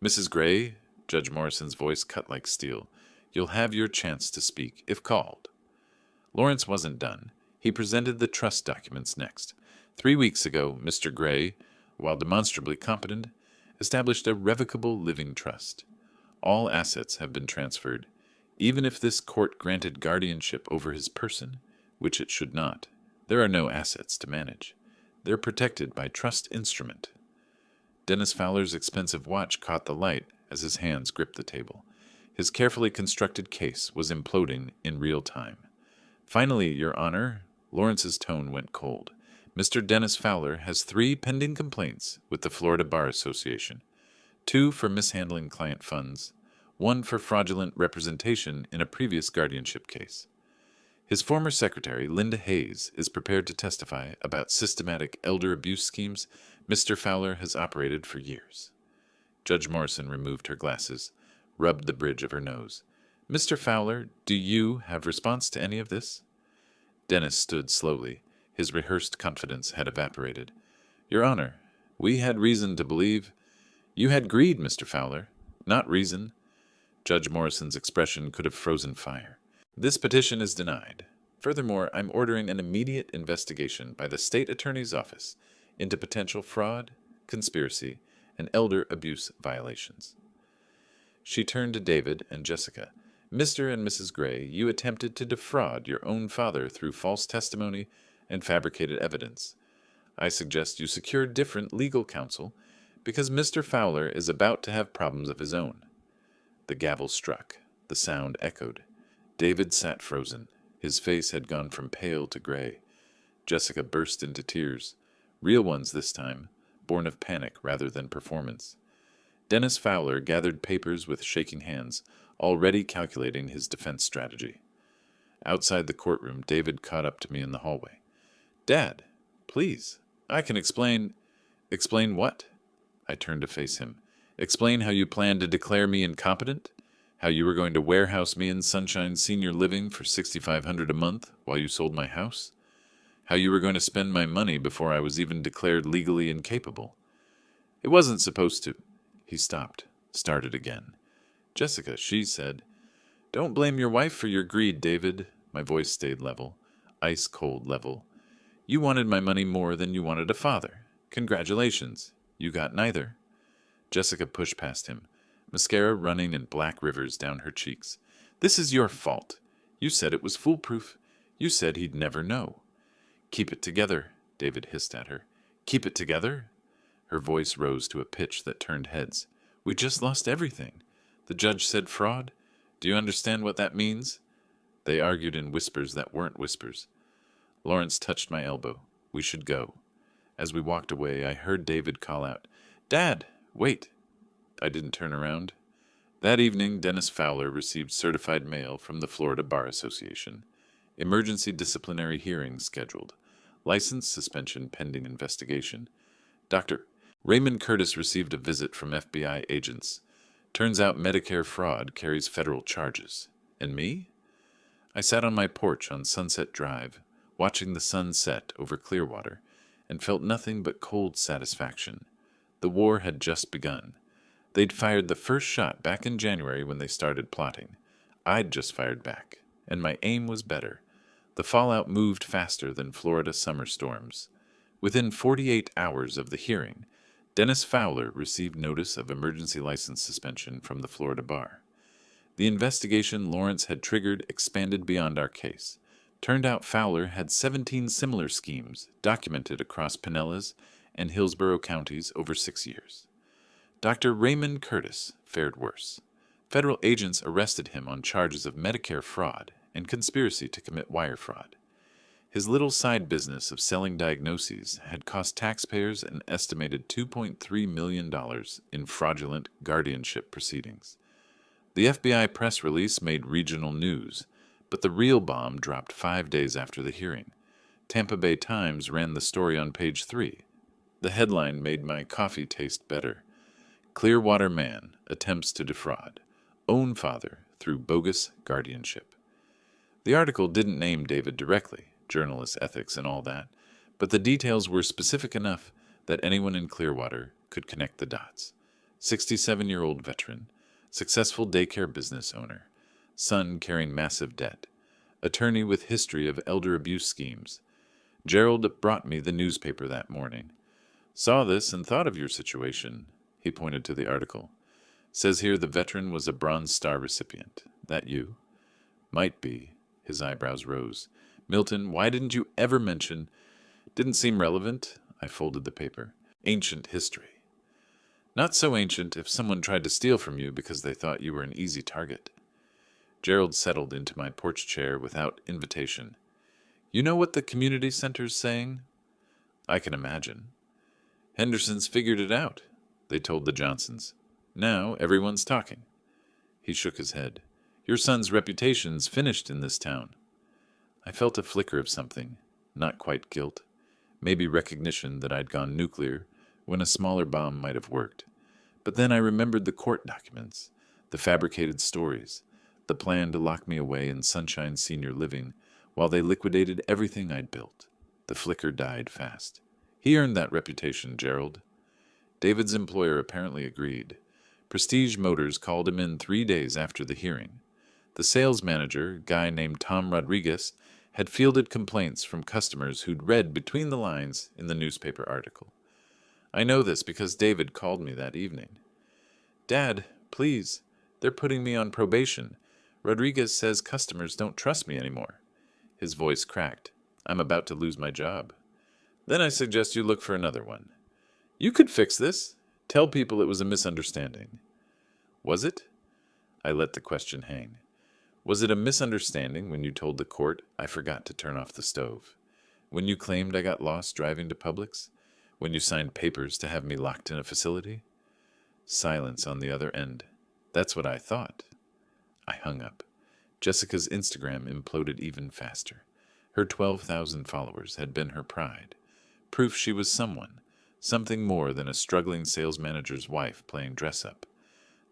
"Mrs. Gray," Judge Morrison's voice cut like steel, "you'll have your chance to speak, if called." Lawrence wasn't done. He presented the trust documents next. 3 weeks ago, Mr. Gray, while demonstrably competent, established a revocable living trust. All assets have been transferred, even if this court granted guardianship over his person, which it should not. There are no assets to manage. They're protected by trust instrument. Dennis Fowler's expensive watch caught the light as his hands gripped the table. His carefully constructed case was imploding in real time. "Finally, Your Honor," Lawrence's tone went cold. "Mr. Dennis Fowler has 3 pending complaints with the Florida Bar Association. 2 for mishandling client funds, 1 for fraudulent representation in a previous guardianship case. His former secretary, Linda Hayes, is prepared to testify about systematic elder abuse schemes Mr. Fowler has operated for years." Judge Morrison removed her glasses, rubbed the bridge of her nose. "Mr. Fowler, do you have response to any of this?" Dennis stood slowly. His rehearsed confidence had evaporated. "Your Honor, we had reason to believe—" "You had greed, Mr. Fowler, not reason." Judge Morrison's expression could have frozen fire. "This petition is denied. Furthermore, I'm ordering an immediate investigation by the State Attorney's Office into potential fraud, conspiracy, and elder abuse violations." She turned to David and Jessica. "Mr. and Mrs. Gray, you attempted to defraud your own father through false testimony and fabricated evidence. I suggest you secure different legal counsel because Mr. Fowler is about to have problems of his own." The gavel struck. The sound echoed. David sat frozen. His face had gone from pale to gray. Jessica burst into tears, real ones this time, born of panic rather than performance. Dennis Fowler gathered papers with shaking hands, already calculating his defense strategy. Outside the courtroom, David caught up to me in the hallway. "Dad, please, I can explain—" "Explain what?" I turned to face him. "Explain how you planned to declare me incompetent? How you were going to warehouse me in Sunshine Senior Living for $6,500 a month while you sold my house? How you were going to spend my money before I was even declared legally incapable? It wasn't supposed to." He stopped, started again. "Jessica," she said. "Don't blame your wife for your greed, David." My voice stayed level, ice-cold level. "You wanted my money more than you wanted a father. Congratulations. You got neither." Jessica pushed past him, mascara running in black rivers down her cheeks. "This is your fault. You said it was foolproof. You said he'd never know." "Keep it together," David hissed at her. "Keep it together?" Her voice rose to a pitch that turned heads. "We just lost everything. The judge said fraud. Do you understand what that means?" They argued in whispers that weren't whispers. Lawrence touched my elbow. We should go. As we walked away, I heard David call out, "Dad, wait." I didn't turn around. That evening, Dennis Fowler received certified mail from the Florida Bar Association. Emergency disciplinary hearings scheduled. License suspension pending investigation. Dr. Raymond Curtis received a visit from FBI agents. Turns out Medicare fraud carries federal charges. And me? I sat on my porch on Sunset Drive, watching the sun set over Clearwater, and felt nothing but cold satisfaction. The war had just begun. They'd fired the first shot back in January when they started plotting. I'd just fired back, and my aim was better. The fallout moved faster than Florida summer storms. Within 48 hours of the hearing, Dennis Fowler received notice of emergency license suspension from the Florida Bar. The investigation Lawrence had triggered expanded beyond our case. Turned out Fowler had 17 similar schemes documented across Pinellas and Hillsborough counties over 6 years. Dr. Raymond Curtis fared worse. Federal agents arrested him on charges of Medicare fraud and conspiracy to commit wire fraud. His little side business of selling diagnoses had cost taxpayers an estimated $2.3 million in fraudulent guardianship proceedings. The FBI press release made regional news, but the real bomb dropped 5 days after the hearing. Tampa Bay Times ran the story on page 3. The headline made my coffee taste better. Clearwater man attempts to defraud own father through bogus guardianship. The article didn't name David directly, journalist ethics and all that, but the details were specific enough that anyone in Clearwater could connect the dots. 67-year-old veteran, successful daycare business owner, son carrying massive debt, attorney with history of elder abuse schemes. Gerald brought me the newspaper that morning. Saw this and thought of your situation, he pointed to the article. Says here the veteran was a Bronze Star recipient. That you? Might be. His eyebrows rose. Milton, why didn't you ever mention? Didn't seem relevant. I folded the paper. Ancient history. Not so ancient if someone tried to steal from you because they thought you were an easy target. Gerald settled into my porch chair without invitation. You know what the community center's saying? I can imagine. Henderson's figured it out, they told the Johnsons. Now everyone's talking. He shook his head. Your son's reputation's finished in this town. I felt a flicker of something, not quite guilt, maybe recognition that I'd gone nuclear when a smaller bomb might have worked. But then I remembered the court documents, the fabricated stories, the plan to lock me away in Sunshine Senior Living while they liquidated everything I'd built. The flicker died fast. He earned that reputation, Gerald. David's employer apparently agreed. Prestige Motors called him in 3 days after the hearing. The sales manager, a guy named Tom Rodriguez, had fielded complaints from customers who'd read between the lines in the newspaper article. I know this because David called me that evening. Dad, please, they're putting me on probation. Rodriguez says customers don't trust me anymore. His voice cracked. I'm about to lose my job. Then I suggest you look for another one. You could fix this. Tell people it was a misunderstanding. Was it? I let the question hang. Was it a misunderstanding when you told the court I forgot to turn off the stove? When you claimed I got lost driving to Publix? When you signed papers to have me locked in a facility? Silence on the other end. That's what I thought. I hung up. Jessica's Instagram imploded even faster. Her 12,000 followers had been her pride. Proof she was someone. Something more than a struggling sales manager's wife playing dress-up.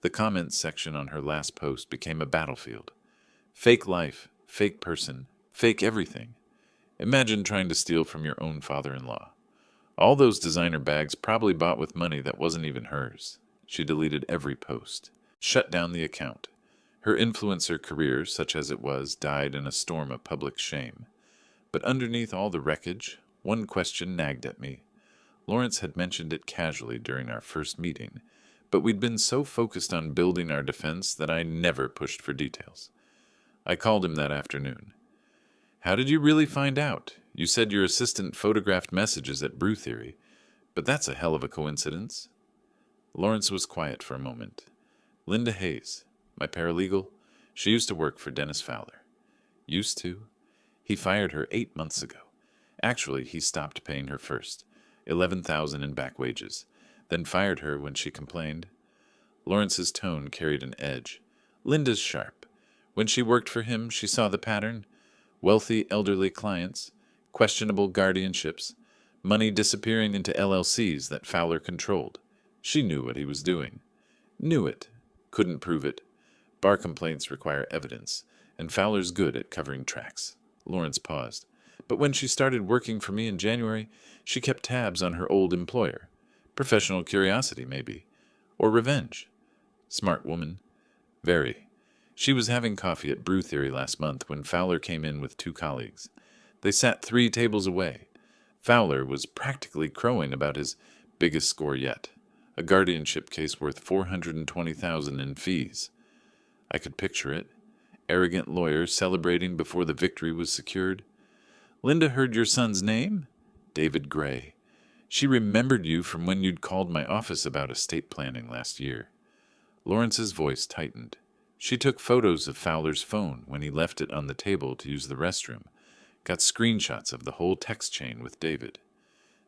The comments section on her last post became a battlefield. Fake life, fake person, fake everything. Imagine trying to steal from your own father-in-law. All those designer bags probably bought with money that wasn't even hers. She deleted every post, shut down the account. Her influencer career, such as it was, died in a storm of public shame. But underneath all the wreckage, one question nagged at me. Lawrence had mentioned it casually during our first meeting, but we'd been so focused on building our defense that I never pushed for details. I called him that afternoon. How did you really find out? You said your assistant photographed messages at Brew Theory, but that's a hell of a coincidence. Lawrence was quiet for a moment. Linda Hayes, my paralegal, she used to work for Dennis Fowler. Used to? He fired her 8 months ago. Actually, he stopped paying her first, $11,000 in back wages, then fired her when she complained. Lawrence's tone carried an edge. Linda's sharp. When she worked for him, she saw the pattern. Wealthy elderly clients, questionable guardianships, money disappearing into LLCs that Fowler controlled. She knew what he was doing. Knew it. Couldn't prove it. Bar complaints require evidence, and Fowler's good at covering tracks. Lawrence paused. But when she started working for me in January, she kept tabs on her old employer. Professional curiosity, maybe. Or revenge. Smart woman. Very. She was having coffee at Brew Theory last month when Fowler came in with 2 colleagues. They sat 3 tables away. Fowler was practically crowing about his biggest score yet, a guardianship case worth $420,000 in fees. I could picture it. Arrogant lawyer celebrating before the victory was secured. Linda heard your son's name? David Gray. She remembered you from when you'd called my office about estate planning last year. Lawrence's voice tightened. She took photos of Fowler's phone when he left it on the table to use the restroom. Got screenshots of the whole text chain with David.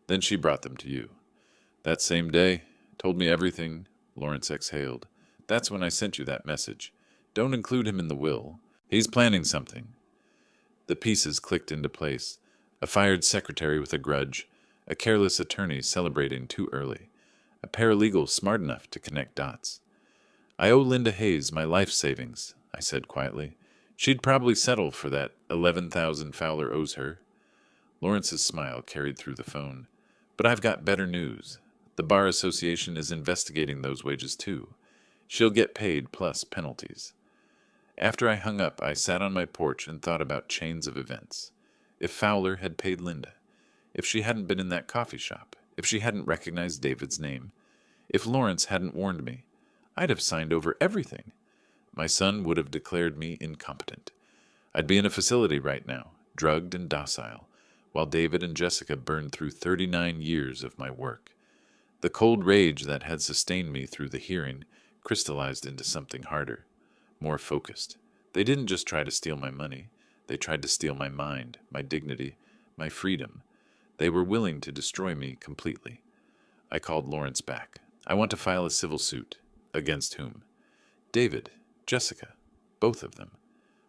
Then she brought them to you. That same day, told me everything. Lawrence exhaled. That's when I sent you that message. Don't include him in the will. He's planning something. The pieces clicked into place. A fired secretary with a grudge, a careless attorney celebrating too early, a paralegal smart enough to connect dots. I owe Linda Hayes my life savings, I said quietly. She'd probably settle for that 11,000 Fowler owes her. Lawrence's smile carried through the phone. But I've got better news. The Bar Association is investigating those wages too. She'll get paid plus penalties. After I hung up, I sat on my porch and thought about chains of events. If Fowler had paid Linda, if she hadn't been in that coffee shop, if she hadn't recognized David's name, if Lawrence hadn't warned me, I'd have signed over everything. My son would have declared me incompetent. I'd be in a facility right now, drugged and docile, while David and Jessica burned through 39 years of my work. The cold rage that had sustained me through the hearing crystallized into something harder, more focused. They didn't just try to steal my money. They tried to steal my mind, my dignity, my freedom. They were willing to destroy me completely. I called Lawrence back. I want to file a civil suit. Against whom? David, Jessica, both of them.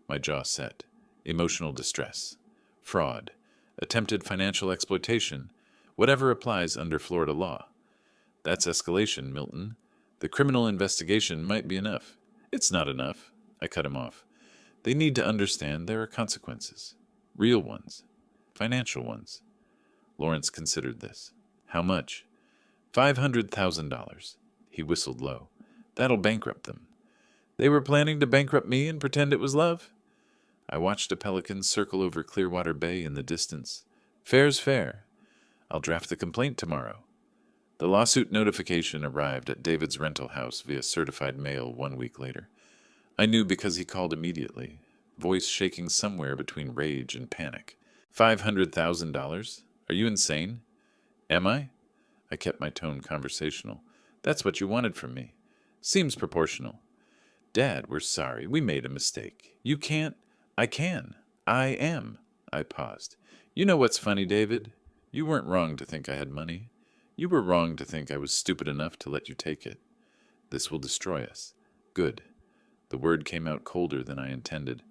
My jaw set. Emotional distress. Fraud. Attempted financial exploitation. Whatever applies under Florida law. That's escalation, Milton. The criminal investigation might be enough. It's not enough. I cut him off. They need to understand there are consequences. Real ones. Financial ones. Lawrence considered this. How much? $500,000. He whistled low. That'll bankrupt them. They were planning to bankrupt me and pretend it was love? I watched a pelican circle over Clearwater Bay in the distance. Fair's fair. I'll draft the complaint tomorrow. The lawsuit notification arrived at David's rental house via certified mail 1 week later. I knew because he called immediately, voice shaking somewhere between rage and panic. $500,000? Are you insane? Am I? I kept my tone conversational. That's what you wanted from me. Seems proportional. Dad, we're sorry. We made a mistake. You can't. I can. I am. I paused. You know what's funny, David? You weren't wrong to think I had money. You were wrong to think I was stupid enough to let you take it. This will destroy us. Good. The word came out colder than I intended.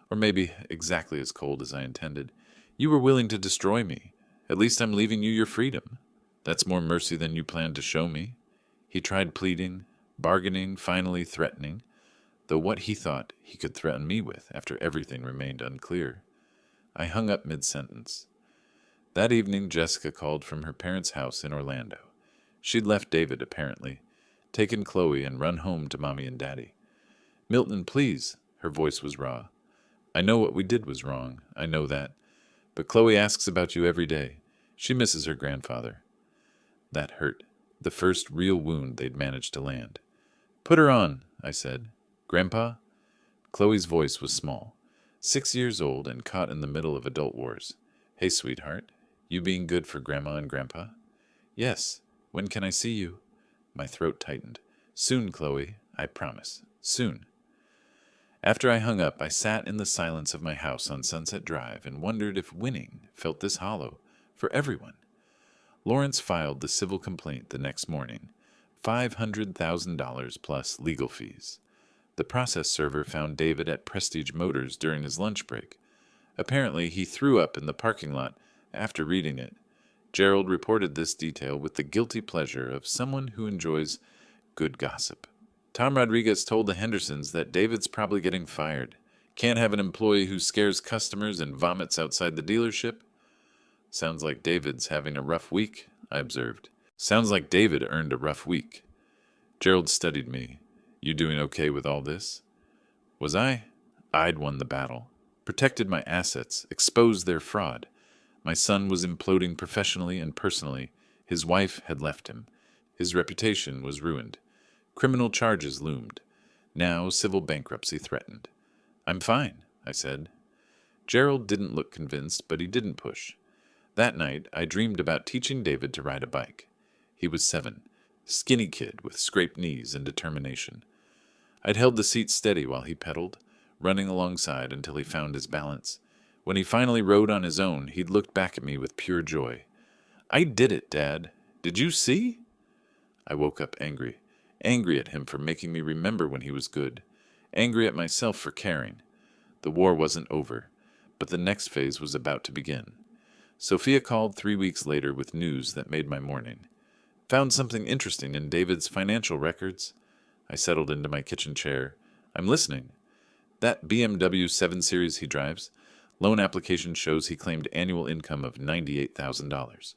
Or maybe exactly as cold as I intended. You were willing to destroy me. At least I'm leaving you your freedom. That's more mercy than you planned to show me. He tried pleading, bargaining, finally threatening, though what he thought he could threaten me with after everything remained unclear. I hung up mid-sentence. That evening, Jessica called from her parents' house in Orlando. She'd left David, apparently, taken Chloe and run home to Mommy and Daddy. Milton, please. Her voice was raw. I know what we did was wrong. I know that. But Chloe asks about you every day. She misses her grandfather. That hurt. The first real wound they'd managed to land. Put her on, I said. Grandpa? Chloe's voice was small. 6 years old and caught in the middle of adult wars. Hey, sweetheart. You being good for Grandma and Grandpa? Yes. When can I see you? My throat tightened. Soon, Chloe. I promise. Soon. After I hung up, I sat in the silence of my house on Sunset Drive and wondered if winning felt this hollow for everyone. Lawrence filed the civil complaint the next morning, $500,000 plus legal fees. The process server found David at Prestige Motors during his lunch break. Apparently, he threw up in the parking lot after reading it. Gerald reported this detail with the guilty pleasure of someone who enjoys good gossip. Tom Rodriguez told the Hendersons that David's probably getting fired. Can't have an employee who scares customers and vomits outside the dealership. Sounds like David's having a rough week, I observed. Sounds like David earned a rough week. Gerald studied me. You doing okay with all this? Was I? I'd won the battle. Protected my assets, exposed their fraud. My son was imploding professionally and personally. His wife had left him. His reputation was ruined. Criminal charges loomed. Now civil bankruptcy threatened. I'm fine, I said. Gerald didn't look convinced, but he didn't push. That night, I dreamed about teaching David to ride a bike. He was 7, skinny kid with scraped knees and determination. I'd held the seat steady while he pedaled, running alongside until he found his balance. When he finally rode on his own, he'd looked back at me with pure joy. "I did it, Dad. Did you see?" I woke up angry. Angry at him for making me remember when he was good. Angry at myself for caring. The war wasn't over, but the next phase was about to begin. Sophia called 3 weeks later with news that made my morning. "Found something interesting in David's financial records." I settled into my kitchen chair. "I'm listening." "That BMW 7 Series he drives, loan application shows he claimed annual income of $98,000.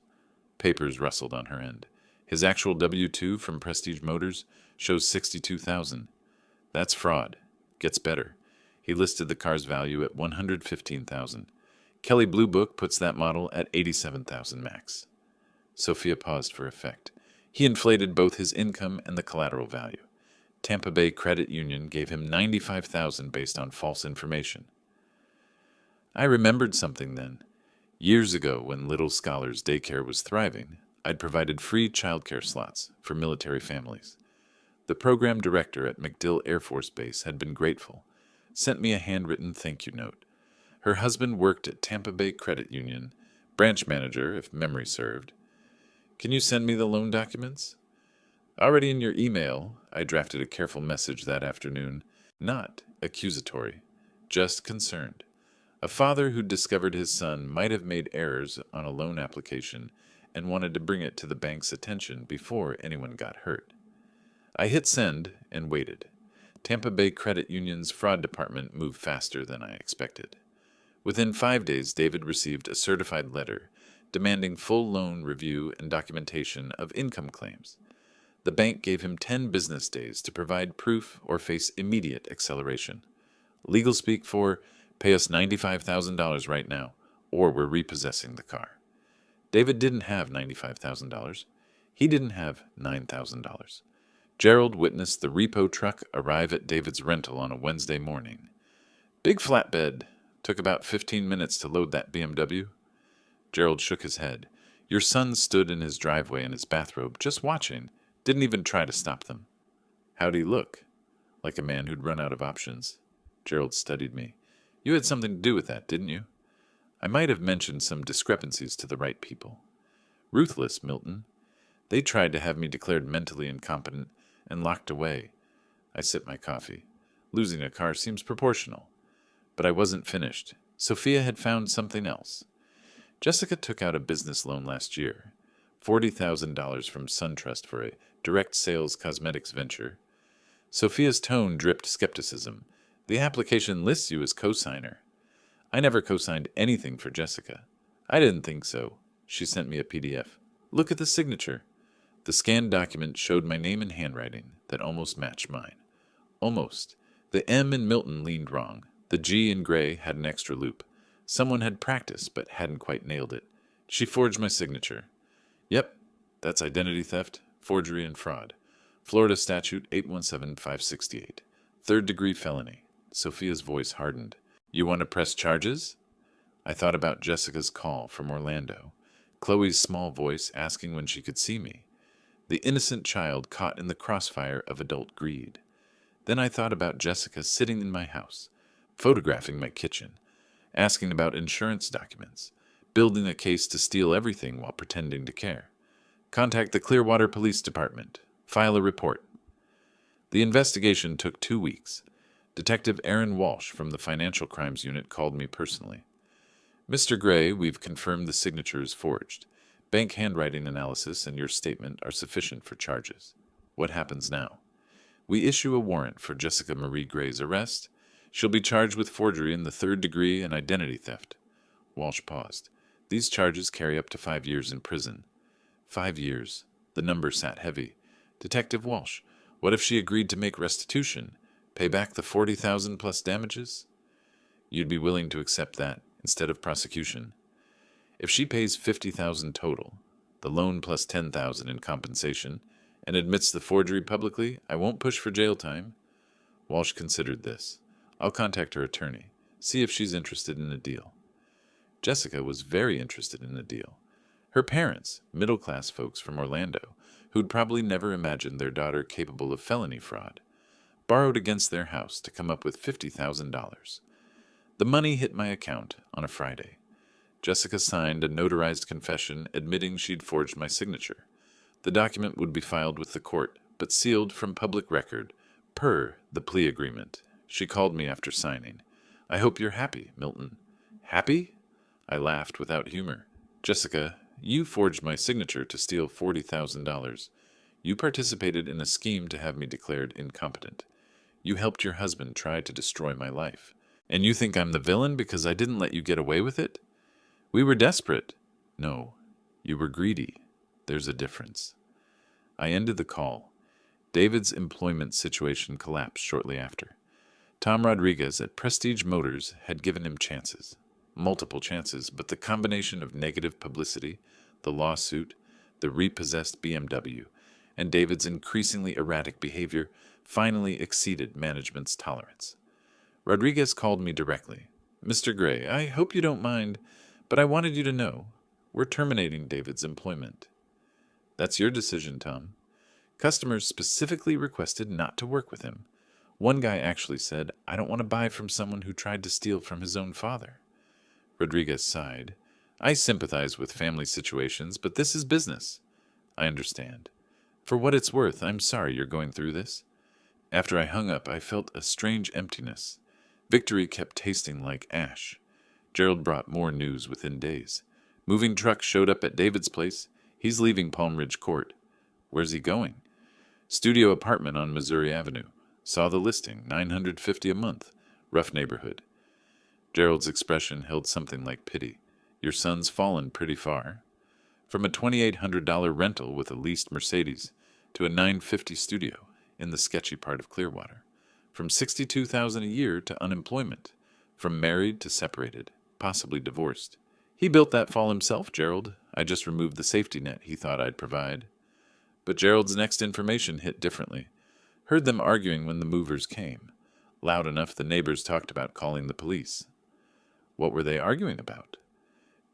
Papers rustled on her end. His actual W-2 from Prestige Motors shows $62,000. That's fraud. Gets better. He listed the car's value at $115,000. Kelly Blue Book puts that model at $87,000 max. Sophia paused for effect. He inflated both his income and the collateral value. Tampa Bay Credit Union gave him $95,000 based on false information. I remembered something then. Years ago, when Little Scholars Daycare was thriving, I'd provided free childcare slots for military families. The program director at MacDill Air Force Base had been grateful, sent me a handwritten thank you note. Her husband worked at Tampa Bay Credit Union, branch manager if memory served. "Can you send me the loan documents?" "Already in your email." I drafted a careful message that afternoon, not accusatory, just concerned. A father who discovered his son might have made errors on a loan application and wanted to bring it to the bank's attention before anyone got hurt. I hit send and waited. Tampa Bay Credit Union's fraud department moved faster than I expected. Within 5 days, David received a certified letter demanding full loan review and documentation of income claims. The bank gave him 10 business days to provide proof or face immediate acceleration. Legal speak for, "Pay us $95,000 right now, or we're repossessing the car." David didn't have $95,000. He didn't have $9,000. Gerald witnessed the repo truck arrive at David's rental on a Wednesday morning. "Big flatbed. Took about 15 minutes to load that BMW." Gerald shook his head. "Your son stood in his driveway in his bathrobe, just watching. Didn't even try to stop them." "How'd he look?" "Like a man who'd run out of options." Gerald studied me. "You had something to do with that, didn't you?" I might have mentioned some discrepancies to the right people. "Ruthless, Milton. They tried to have me declared mentally incompetent and locked away." I sipped my coffee. Losing a car seems proportional. But I wasn't finished. Sophia had found something else. Jessica took out a business loan last year, $40,000 from SunTrust for a direct sales cosmetics venture. Sophia's tone dripped skepticism. "The application lists you as co-signer." I never co-signed anything for Jessica. "I didn't think so." She sent me a PDF. "Look at the signature." The scanned document showed my name in handwriting that almost matched mine. Almost. The M in Milton leaned wrong. The G in Gray had an extra loop. Someone had practiced but hadn't quite nailed it. She forged my signature. "Yep, that's identity theft, forgery, and fraud. Florida Statute 817568. Third-degree felony." Sophia's voice hardened. "You want to press charges?" I thought about Jessica's call from Orlando. Chloe's small voice asking when she could see me. The innocent child caught in the crossfire of adult greed. Then I thought about Jessica sitting in my house, photographing my kitchen, asking about insurance documents, building a case to steal everything while pretending to care. Contact the Clearwater Police Department. File a report. The investigation took 2 weeks. Detective Aaron Walsh from the Financial Crimes Unit called me personally. "Mr. Gray, we've confirmed the signature is forged. Bank handwriting analysis and your statement are sufficient for charges. What happens now?" "We issue a warrant for Jessica Marie Gray's arrest. She'll be charged with forgery in the 3rd degree and identity theft." Walsh paused. "These charges carry up to 5 years in prison." 5 years. The number sat heavy. "Detective Walsh, what if she agreed to make restitution? Pay back the 40,000 plus damages?" "You'd be willing to accept that instead of prosecution?" "If she pays 50,000 total, the loan plus 10,000 in compensation, and admits the forgery publicly, I won't push for jail time." Walsh considered this. "I'll contact her attorney, see if she's interested in a deal." Jessica was very interested in a deal. Her parents, middle-class folks from Orlando, who'd probably never imagined their daughter capable of felony fraud, borrowed against their house to come up with $50,000. The money hit my account on a Friday. Jessica signed a notarized confession admitting she'd forged my signature. The document would be filed with the court, but sealed from public record, per the plea agreement. She called me after signing. "I hope you're happy, Milton." "Happy?" I laughed without humor. "Jessica, you forged my signature to steal $40,000. You participated in a scheme to have me declared incompetent. You helped your husband try to destroy my life. And you think I'm the villain because I didn't let you get away with it? We were desperate." "No, you were greedy. There's a difference." I ended the call. David's employment situation collapsed shortly after. Tom Rodriguez at Prestige Motors had given him chances. Multiple chances, but the combination of negative publicity, the lawsuit, the repossessed BMW, and David's increasingly erratic behavior finally exceeded management's tolerance. Rodriguez called me directly. "Mr. Gray, I hope you don't mind, but I wanted you to know, we're terminating David's employment." "That's your decision, Tom. Customers specifically requested not to work with him. One guy actually said, 'I don't want to buy from someone who tried to steal from his own father.'" Rodriguez sighed. "I sympathize with family situations, but this is business." "I understand. For what it's worth, I'm sorry you're going through this." After I hung up, I felt a strange emptiness. Victory kept tasting like ash. Gerald brought more news within days. Moving truck showed up at David's place. He's leaving Palm Ridge Court. Where's he going? Studio apartment on Missouri Avenue. Saw the listing, $950 a month. Rough neighborhood. Gerald's expression held something like pity. "Your son's fallen pretty far. From a $2,800 rental with a leased Mercedes to a $950 studio in the sketchy part of Clearwater. From $62,000 a year to unemployment. From married to separated, possibly divorced. He built that fall himself, Gerald. I just removed the safety net he thought I'd provide." But Gerald's next information hit differently. Heard them arguing when the movers came. Loud enough the neighbors talked about calling the police. What were they arguing about?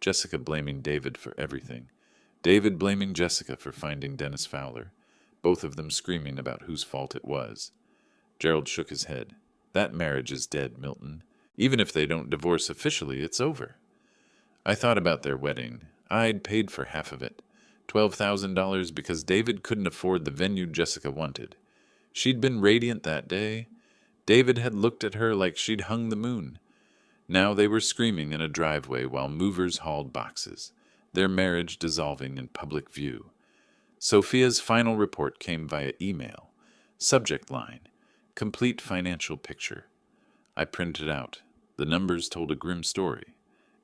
Jessica blaming David for everything. David blaming Jessica for finding Dennis Fowler. Both of them screaming about whose fault it was. Gerald shook his head. "That marriage is dead, Milton. Even if they don't divorce officially, it's over." I thought about their wedding. I'd paid for half of it. $12,000 because David couldn't afford the venue Jessica wanted. She'd been radiant that day. David had looked at her like she'd hung the moon. Now they were screaming in a driveway while movers hauled boxes, their marriage dissolving in public view. Sophia's final report came via email. Subject line, "Complete financial picture." I printed it out. The numbers told a grim story.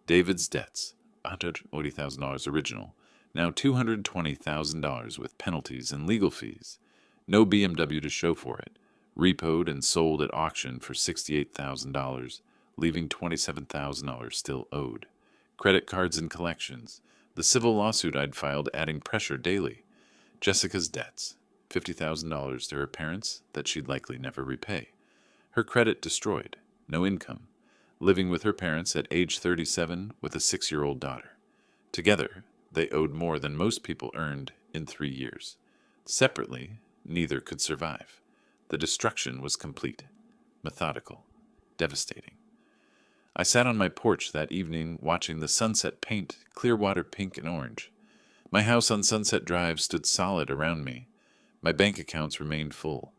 David's debts, $180,000 original, now $220,000 with penalties and legal fees. No BMW to show for it. Repoed and sold at auction for $68,000, leaving $27,000 still owed. Credit cards and collections. The civil lawsuit I'd filed adding pressure daily. Jessica's debts, $50,000 to her parents that she'd likely never repay. Her credit destroyed. No income. Living with her parents at age 37 with a 6-year-old daughter. Together, they owed more than most people earned in 3 years. Separately, neither could survive. The destruction was complete, methodical, devastating. I sat on my porch that evening watching the sunset paint Clearwater pink and orange. My house on Sunset Drive stood solid around me. My bank accounts remained full,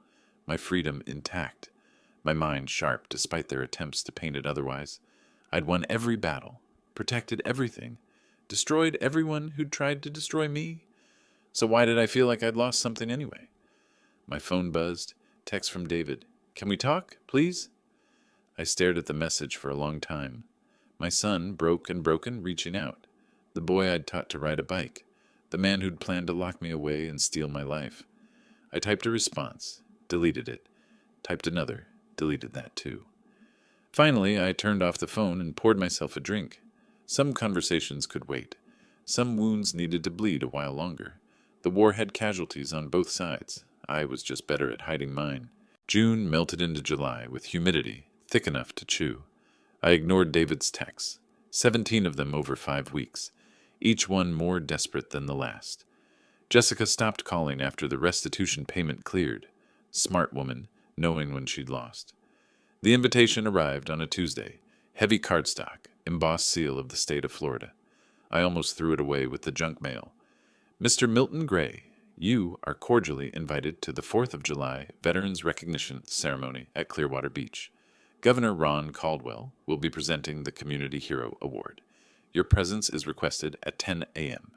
my freedom intact, my mind sharp despite their attempts to paint it otherwise. I'd won every battle, protected everything, destroyed everyone who'd tried to destroy me. So why did I feel like I'd lost something anyway? My phone buzzed. Text from David. "Can we talk, please?" I stared at the message for a long time. My son, broke and broken, reaching out. The boy I'd taught to ride a bike. The man who'd planned to lock me away and steal my life. I typed a response, deleted it. Typed another, deleted that too. Finally, I turned off the phone and poured myself a drink. Some conversations could wait. Some wounds needed to bleed a while longer. The war had casualties on both sides. I was just better at hiding mine. June melted into July with humidity thick enough to chew. I ignored David's texts, 17 of them over 5 weeks, each one more desperate than the last. Jessica stopped calling after the restitution payment cleared. Smart woman, knowing when she'd lost. The invitation arrived on a Tuesday. Heavy cardstock, embossed seal of the state of Florida. I almost threw it away with the junk mail. Mr. Milton Gray, you are cordially invited to the 4th of July Veterans Recognition Ceremony at Clearwater Beach. Governor Ron Caldwell will be presenting the Community Hero Award. Your presence is requested at 10 a.m.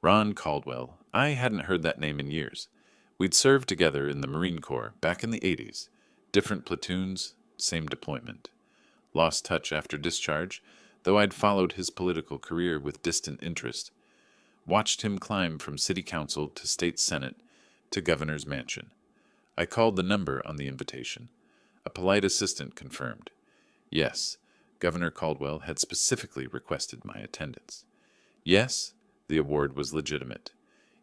Ron Caldwell. I hadn't heard that name in years. We'd served together in the Marine Corps back in the 80s. Different platoons, same deployment. Lost touch after discharge, though I'd followed his political career with distant interest. Watched him climb from city council to state senate to governor's mansion. I called the number on the invitation. A polite assistant confirmed. Yes, Governor Caldwell had specifically requested my attendance. Yes, the award was legitimate.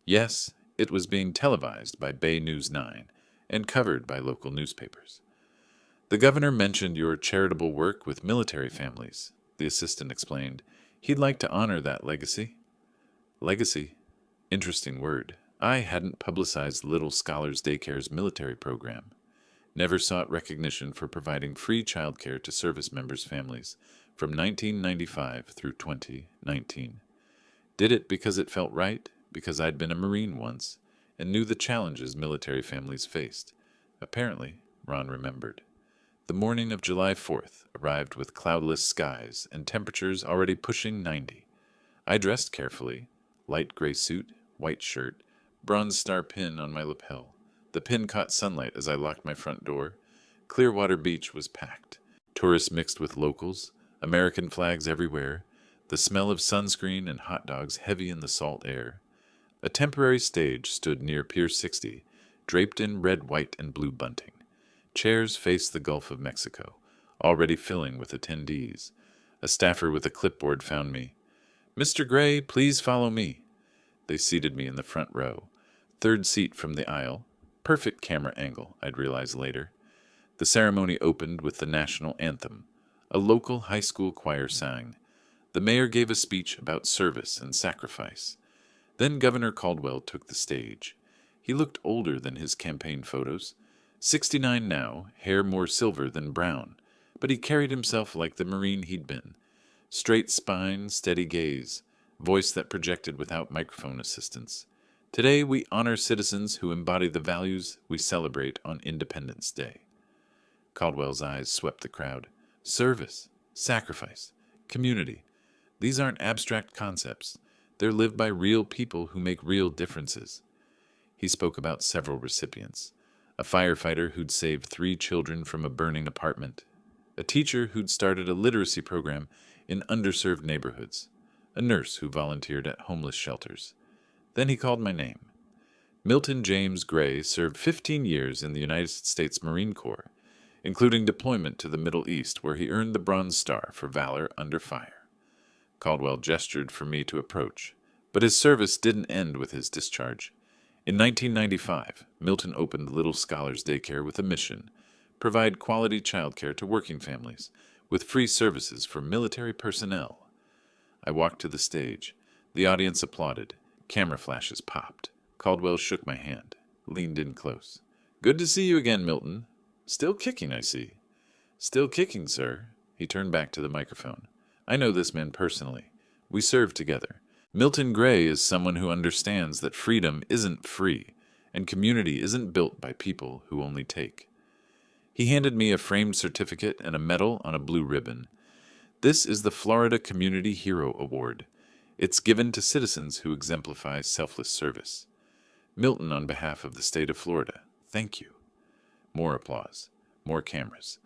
Yes, it was being televised by Bay News 9 and covered by local newspapers. The governor mentioned your charitable work with military families, the assistant explained. He'd like to honor that legacy. Legacy? Interesting word. I hadn't publicized Little Scholars Daycare's military program. Never sought recognition for providing free childcare to service members' families from 1995 through 2019. Did it because it felt right, because I'd been a Marine once, and knew the challenges military families faced. Apparently, Ron remembered. The morning of July 4th arrived with cloudless skies and temperatures already pushing 90. I dressed carefully, light gray suit, white shirt, bronze star pin on my lapel. The pin caught sunlight as I locked my front door. Clearwater Beach was packed. Tourists mixed with locals, American flags everywhere, the smell of sunscreen and hot dogs heavy in the salt air. A temporary stage stood near Pier 60, draped in red, white, and blue bunting. Chairs faced the Gulf of Mexico, already filling with attendees. A staffer with a clipboard found me. "Mr. Gray, please follow me." They seated me in the front row, third seat from the aisle. Perfect camera angle, I'd realize later. The ceremony opened with the national anthem. A local high school choir sang. The mayor gave a speech about service and sacrifice. Then Governor Caldwell took the stage. He looked older than his campaign photos. 69 now, hair more silver than brown, but he carried himself like the Marine he'd been. Straight spine, steady gaze, voice that projected without microphone assistance. Today we honor citizens who embody the values we celebrate on Independence Day. Caldwell's eyes swept the crowd. Service, sacrifice, community. These aren't abstract concepts. They're lived by real people who make real differences. He spoke about several recipients. A firefighter who'd saved 3 children from a burning apartment. A teacher who'd started a literacy program in underserved neighborhoods. A nurse who volunteered at homeless shelters. Then he called my name. Milton James Gray served 15 years in the United States Marine Corps, including deployment to the Middle East, where he earned the Bronze Star for valor under fire. Caldwell gestured for me to approach, but his service didn't end with his discharge. In 1995, Milton opened Little Scholars Daycare with a mission: provide quality childcare to working families, with free services for military personnel. I walked to the stage. The audience applauded. Camera flashes popped. Caldwell shook my hand, leaned in close. "Good to see you again, Milton. Still kicking, I see." "Still kicking, sir." He turned back to the microphone. "I know this man personally. We served together. Milton Gray is someone who understands that freedom isn't free, and community isn't built by people who only take." He handed me a framed certificate and a medal on a blue ribbon. "This is the Florida Community Hero Award. It's given to citizens who exemplify selfless service. Milton, on behalf of the state of Florida, thank you." More applause. More cameras.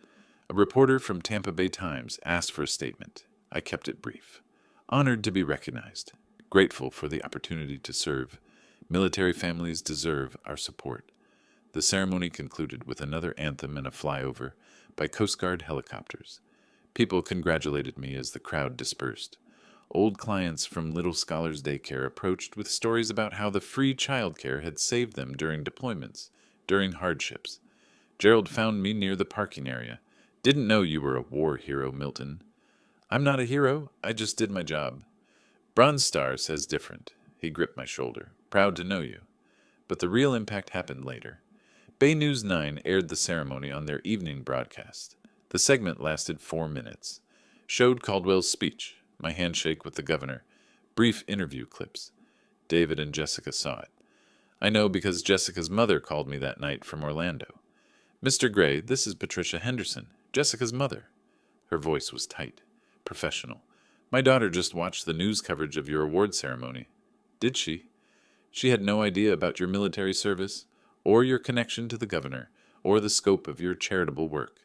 A reporter from Tampa Bay Times asked for a statement. I kept it brief. Honored to be recognized. Grateful for the opportunity to serve. Military families deserve our support. The ceremony concluded with another anthem and a flyover by Coast Guard helicopters. People congratulated me as the crowd dispersed. Old clients from Little Scholars Daycare approached with stories about how the free childcare had saved them during deployments, during hardships. "Gerald found me near the parking area. Didn't know you were a war hero, Milton." "I'm not a hero. I just did my job." "Bronze Star says different." He gripped my shoulder. "Proud to know you." But the real impact happened later. Bay News 9 aired the ceremony on their evening broadcast. The segment lasted 4 minutes. Showed Caldwell's speech, my handshake with the governor, brief interview clips. David and Jessica saw it. I know because Jessica's mother called me that night from Orlando. Mr. Gray, this is Patricia Henderson, Jessica's mother. Her voice was tight, professional. My daughter just watched the news coverage of your award ceremony. Did she? She had no idea about your military service, or your connection to the governor, or the scope of your charitable work.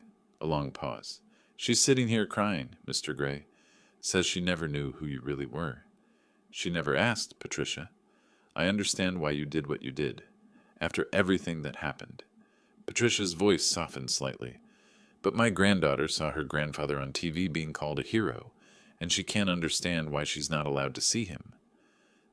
A long pause. She's sitting here crying, Mr. Gray. Says she never knew who you really were. She never asked, Patricia. I understand why you did what you did, after everything that happened. Patricia's voice softened slightly. But my granddaughter saw her grandfather on TV being called a hero, and she can't understand why she's not allowed to see him.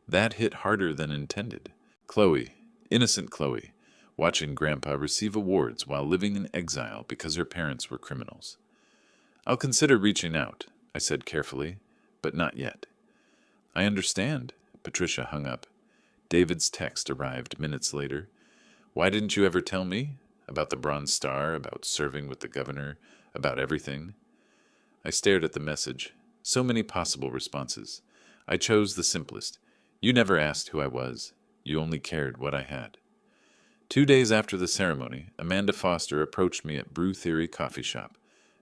That hit harder than intended. Chloe, innocent Chloe, watching Grandpa receive awards while living in exile because her parents were criminals. I'll consider reaching out, I said carefully, but not yet. I understand, Patricia hung up. David's text arrived minutes later. Why didn't you ever tell me? About the Bronze Star, about serving with the governor, about everything? I stared at the message. So many possible responses. I chose the simplest. You never asked who I was. You only cared what I had. 2 days after the ceremony, Amanda Foster approached me at Brew Theory Coffee Shop.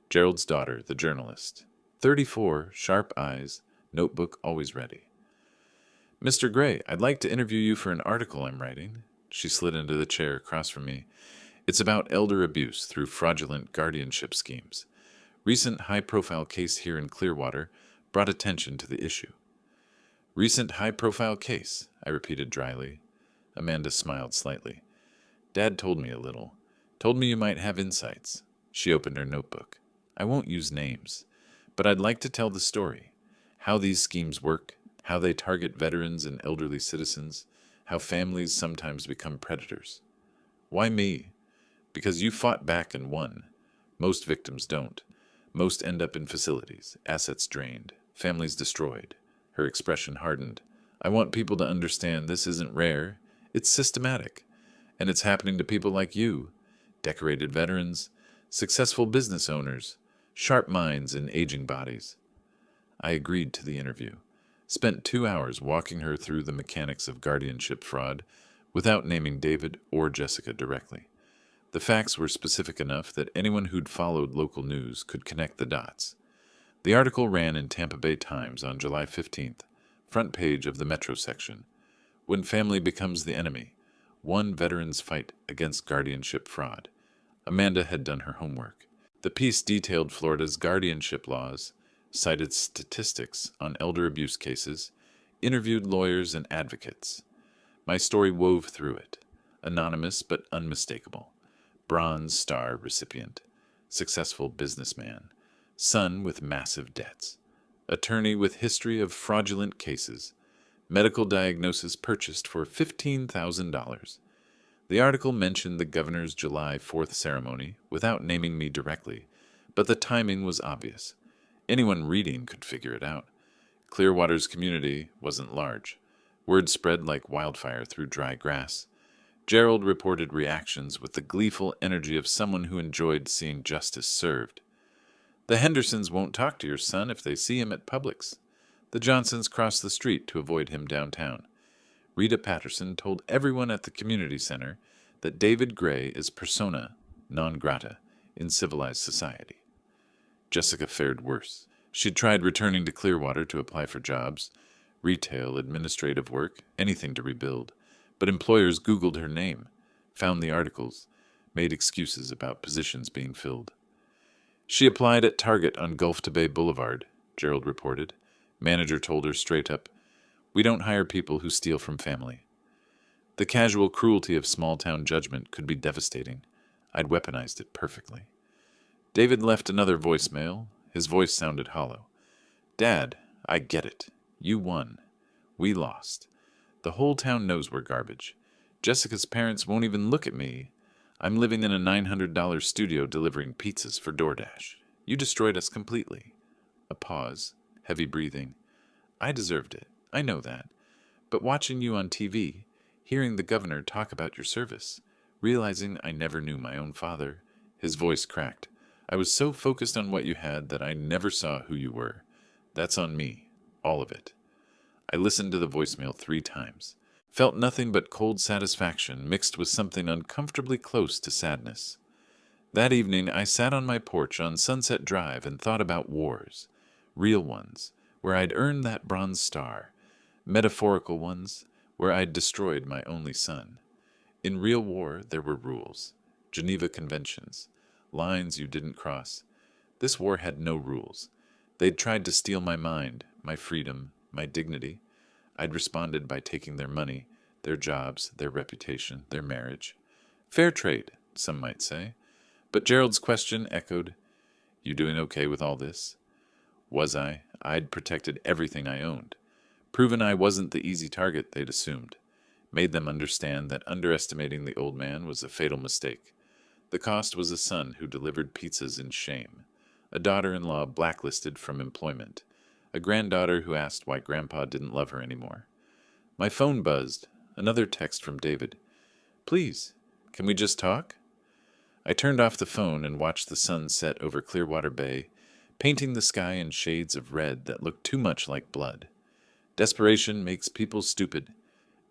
Gerald's daughter, the journalist. 34, sharp eyes, notebook always ready. Mr. Gray, I'd like to interview you for an article I'm writing. She slid into the chair across from me. It's about elder abuse through fraudulent guardianship schemes. Recent high-profile case here in Clearwater brought attention to the issue. Recent high-profile case, I repeated dryly. Amanda smiled slightly. Dad told me a little. Told me you might have insights. She opened her notebook. I won't use names, but I'd like to tell the story. How these schemes work, how they target veterans and elderly citizens, how families sometimes become predators. Why me? Because you fought back and won. Most victims don't. Most end up in facilities, assets drained, families destroyed. Her expression hardened. I want people to understand this isn't rare. It's systematic. And it's happening to people like you. Decorated veterans, successful business owners, sharp minds and aging bodies. I agreed to the interview. Spent 2 hours walking her through the mechanics of guardianship fraud without naming David or Jessica directly. The facts were specific enough that anyone who'd followed local news could connect the dots. The article ran in Tampa Bay Times on July 15th, front page of the Metro section. When family becomes the enemy, one veteran's fight against guardianship fraud. Amanda had done her homework. The piece detailed Florida's guardianship laws, cited statistics on elder abuse cases, interviewed lawyers and advocates. My story wove through it, anonymous but unmistakable. Bronze Star recipient, successful businessman, son with massive debts, attorney with history of fraudulent cases, medical diagnosis purchased for $15,000. The article mentioned the governor's July 4th ceremony without naming me directly, but the timing was obvious. Anyone reading could figure it out. Clearwater's community wasn't large. Word spread like wildfire through dry grass. Gerald reported reactions with the gleeful energy of someone who enjoyed seeing justice served. The Hendersons won't talk to your son if they see him at Publix. The Johnsons cross the street to avoid him downtown. Rita Patterson told everyone at the community center that David Gray is persona non grata in civilized society. Jessica fared worse. She'd tried returning to Clearwater to apply for jobs, retail, administrative work, anything to rebuild. But employers Googled her name, found the articles, made excuses about positions being filled. She applied at Target on Gulf to Bay Boulevard, Gerald reported. Manager told her straight up, "We don't hire people who steal from family." The casual cruelty of small-town judgment could be devastating. I'd weaponized it perfectly. David left another voicemail. His voice sounded hollow. "Dad, I get it. You won. We lost. The whole town knows we're garbage. Jessica's parents won't even look at me. I'm living in a $900 studio delivering pizzas for DoorDash. You destroyed us completely." A pause, heavy breathing. "I deserved it. I know that. But watching you on TV, hearing the governor talk about your service, realizing I never knew my own father," his voice cracked. I was so focused on what you had that I never saw who you were. That's on me. All of it. I listened to the voicemail 3 times. Felt nothing but cold satisfaction mixed with something uncomfortably close to sadness. That evening, I sat on my porch on Sunset Drive and thought about wars. Real ones, where I'd earned that bronze star. Metaphorical ones, where I'd destroyed my only son. In real war, there were rules. Geneva Conventions. Lines you didn't cross. This war had no rules. They'd tried to steal my mind, my freedom, my dignity. I'd responded by taking their money, their jobs, their reputation, their marriage. Fair trade, some might say. But Gerald's question echoed, "You doing okay with all this?" Was I? I'd protected everything I owned. Proven I wasn't the easy target they'd assumed. Made them understand that underestimating the old man was a fatal mistake. The cost was a son who delivered pizzas in shame, a daughter-in-law blacklisted from employment, a granddaughter who asked why Grandpa didn't love her anymore. My phone buzzed, another text from David. "Please, can we just talk?" I turned off the phone and watched the sun set over Clearwater Bay, painting the sky in shades of red that looked too much like blood. Desperation makes people stupid.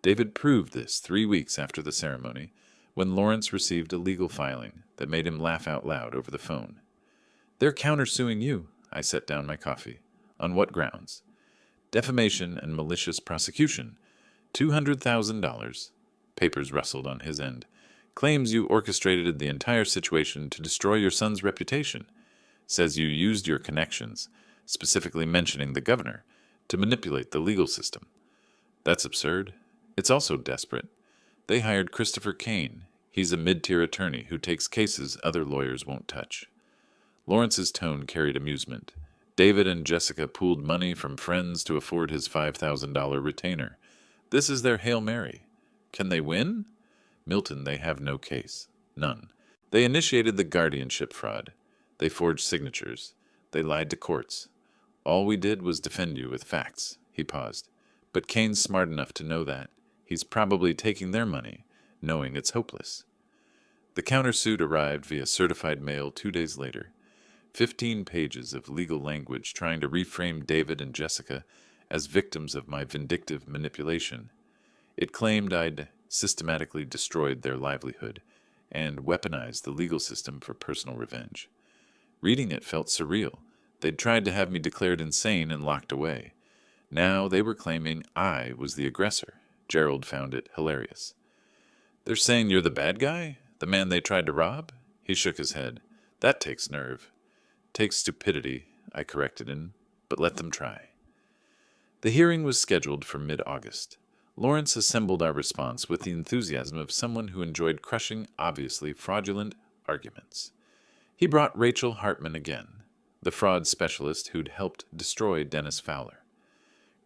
David proved this 3 weeks after the ceremony, when Lawrence received a legal filing that made him laugh out loud over the phone. "They're countersuing you." I set down my coffee. "On what grounds?" "Defamation and malicious prosecution. $200,000. Papers rustled on his end. "Claims you orchestrated the entire situation to destroy your son's reputation. Says you used your connections, specifically mentioning the governor, to manipulate the legal system." "That's absurd. It's also desperate. They hired Christopher Kane. He's a mid-tier attorney who takes cases other lawyers won't touch." Lawrence's tone carried amusement. "David and Jessica pooled money from friends to afford his $5,000 retainer. This is their Hail Mary. Can they win?" "Milton, they have no case. None. They initiated the guardianship fraud. They forged signatures. They lied to courts. All we did was defend you with facts." He paused. "But Kane's smart enough to know that. He's probably taking their money, knowing it's hopeless." The countersuit arrived via certified mail 2 days later. 15 pages of legal language trying to reframe David and Jessica as victims of my vindictive manipulation. It claimed I'd systematically destroyed their livelihood and weaponized the legal system for personal revenge. Reading it felt surreal. They'd tried to have me declared insane and locked away. Now they were claiming I was the aggressor. Gerald found it hilarious. "They're saying you're the bad guy? The man they tried to rob?" He shook his head. "That takes nerve." "Takes stupidity," I corrected him, "but let them try." The hearing was scheduled for mid-August. Lawrence assembled our response with the enthusiasm of someone who enjoyed crushing, obviously fraudulent arguments. He brought Rachel Hartman again, the fraud specialist who'd helped destroy Dennis Fowler.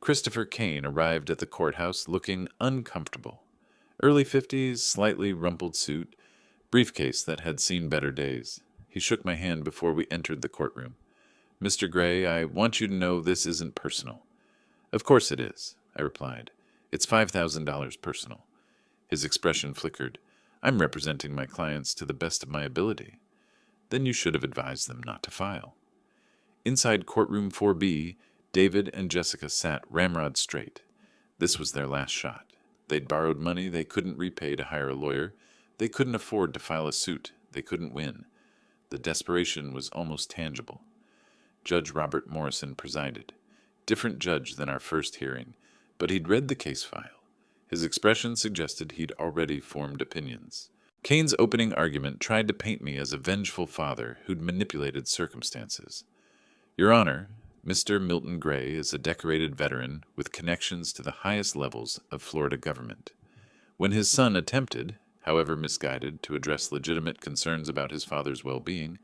Christopher Kane arrived at the courthouse looking uncomfortable. Early 50s, slightly rumpled suit, briefcase that had seen better days. He shook my hand before we entered the courtroom. "Mr. Gray, I want you to know this isn't personal." "Of course it is," I replied. "It's $5,000 personal." His expression flickered. "I'm representing my clients to the best of my ability." "Then you should have advised them not to file." Inside courtroom 4B, David and Jessica sat ramrod straight. This was their last shot. They'd borrowed money they couldn't repay to hire a lawyer. They couldn't afford to file a suit. They couldn't win. The desperation was almost tangible. Judge Robert Morrison presided. Different judge than our first hearing, but he'd read the case file. His expression suggested he'd already formed opinions. Kane's opening argument tried to paint me as a vengeful father who'd manipulated circumstances. "Your Honor, Mr. Milton Gray is a decorated veteran with connections to the highest levels of Florida government. When his son attempted, however misguided, to address legitimate concerns about his father's well-being,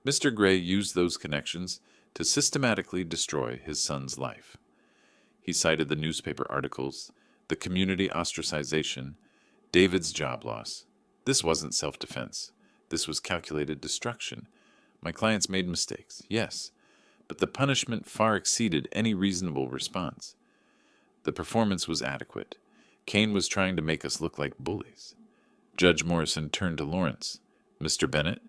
Mr. Gray used those connections to systematically destroy his son's life." He cited the newspaper articles, the community ostracization, David's job loss. This wasn't self-defense. This was calculated destruction. My clients made mistakes, yes, but the punishment far exceeded any reasonable response. The performance was adequate. Kane was trying to make us look like bullies. Judge Morrison turned to Lawrence. "Mr. Bennett?"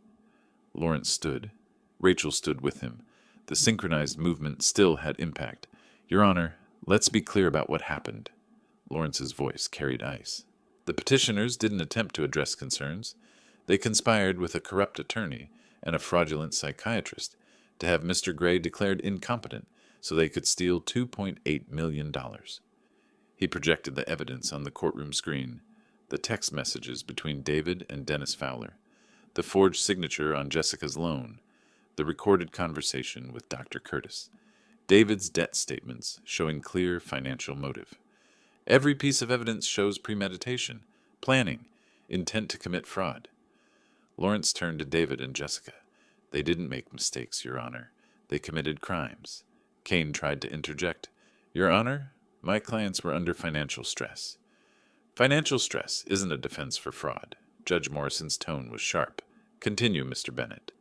Lawrence stood. Rachel stood with him. The synchronized movement still had impact. Your Honor, let's be clear about what happened. Lawrence's voice carried ice. The petitioners didn't attempt to address concerns. They conspired with a corrupt attorney and a fraudulent psychiatrist to have Mr. Gray declared incompetent so they could steal $2.8 million. He projected the evidence on the courtroom screen, the text messages between David and Dennis Fowler, the forged signature on Jessica's loan, the recorded conversation with Dr. Curtis, David's debt statements showing clear financial motive. Every piece of evidence shows premeditation, planning, intent to commit fraud. Lawrence turned to David and Jessica. They didn't make mistakes, Your Honor. They committed crimes. Kane tried to interject. Your Honor, my clients were under financial stress. Financial stress isn't a defense for fraud. Judge Morrison's tone was sharp. Continue, Mr. Bennett.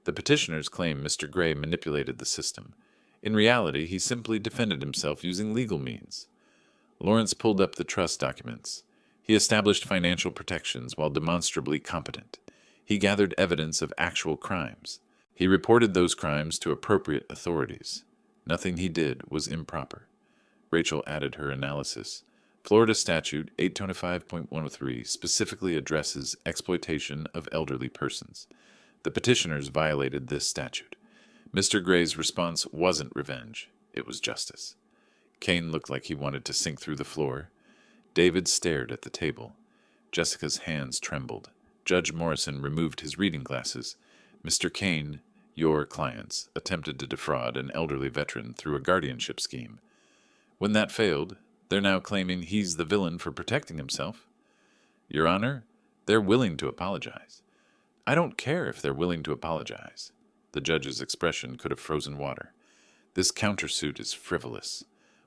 The petitioners claim Mr. Gray manipulated the system. In reality, he simply defended himself using legal means. Lawrence pulled up the trust documents. He established financial protections while demonstrably competent. He gathered evidence of actual crimes. He reported those crimes to appropriate authorities. Nothing he did was improper. Rachel added her analysis. Florida Statute 825.103 specifically addresses exploitation of elderly persons. The petitioners violated this statute. Mr. Gray's response wasn't revenge. It was justice. Kane looked like he wanted to sink through the floor. David stared at the table. Jessica's hands trembled. Judge Morrison removed his reading glasses. Mr. Kane, your clients attempted to defraud an elderly veteran through a guardianship scheme. When that failed, they're now claiming he's the villain for protecting himself. Your Honor, they're willing to apologize. I don't care if they're willing to apologize. The judge's expression could have frozen water. This countersuit is frivolous.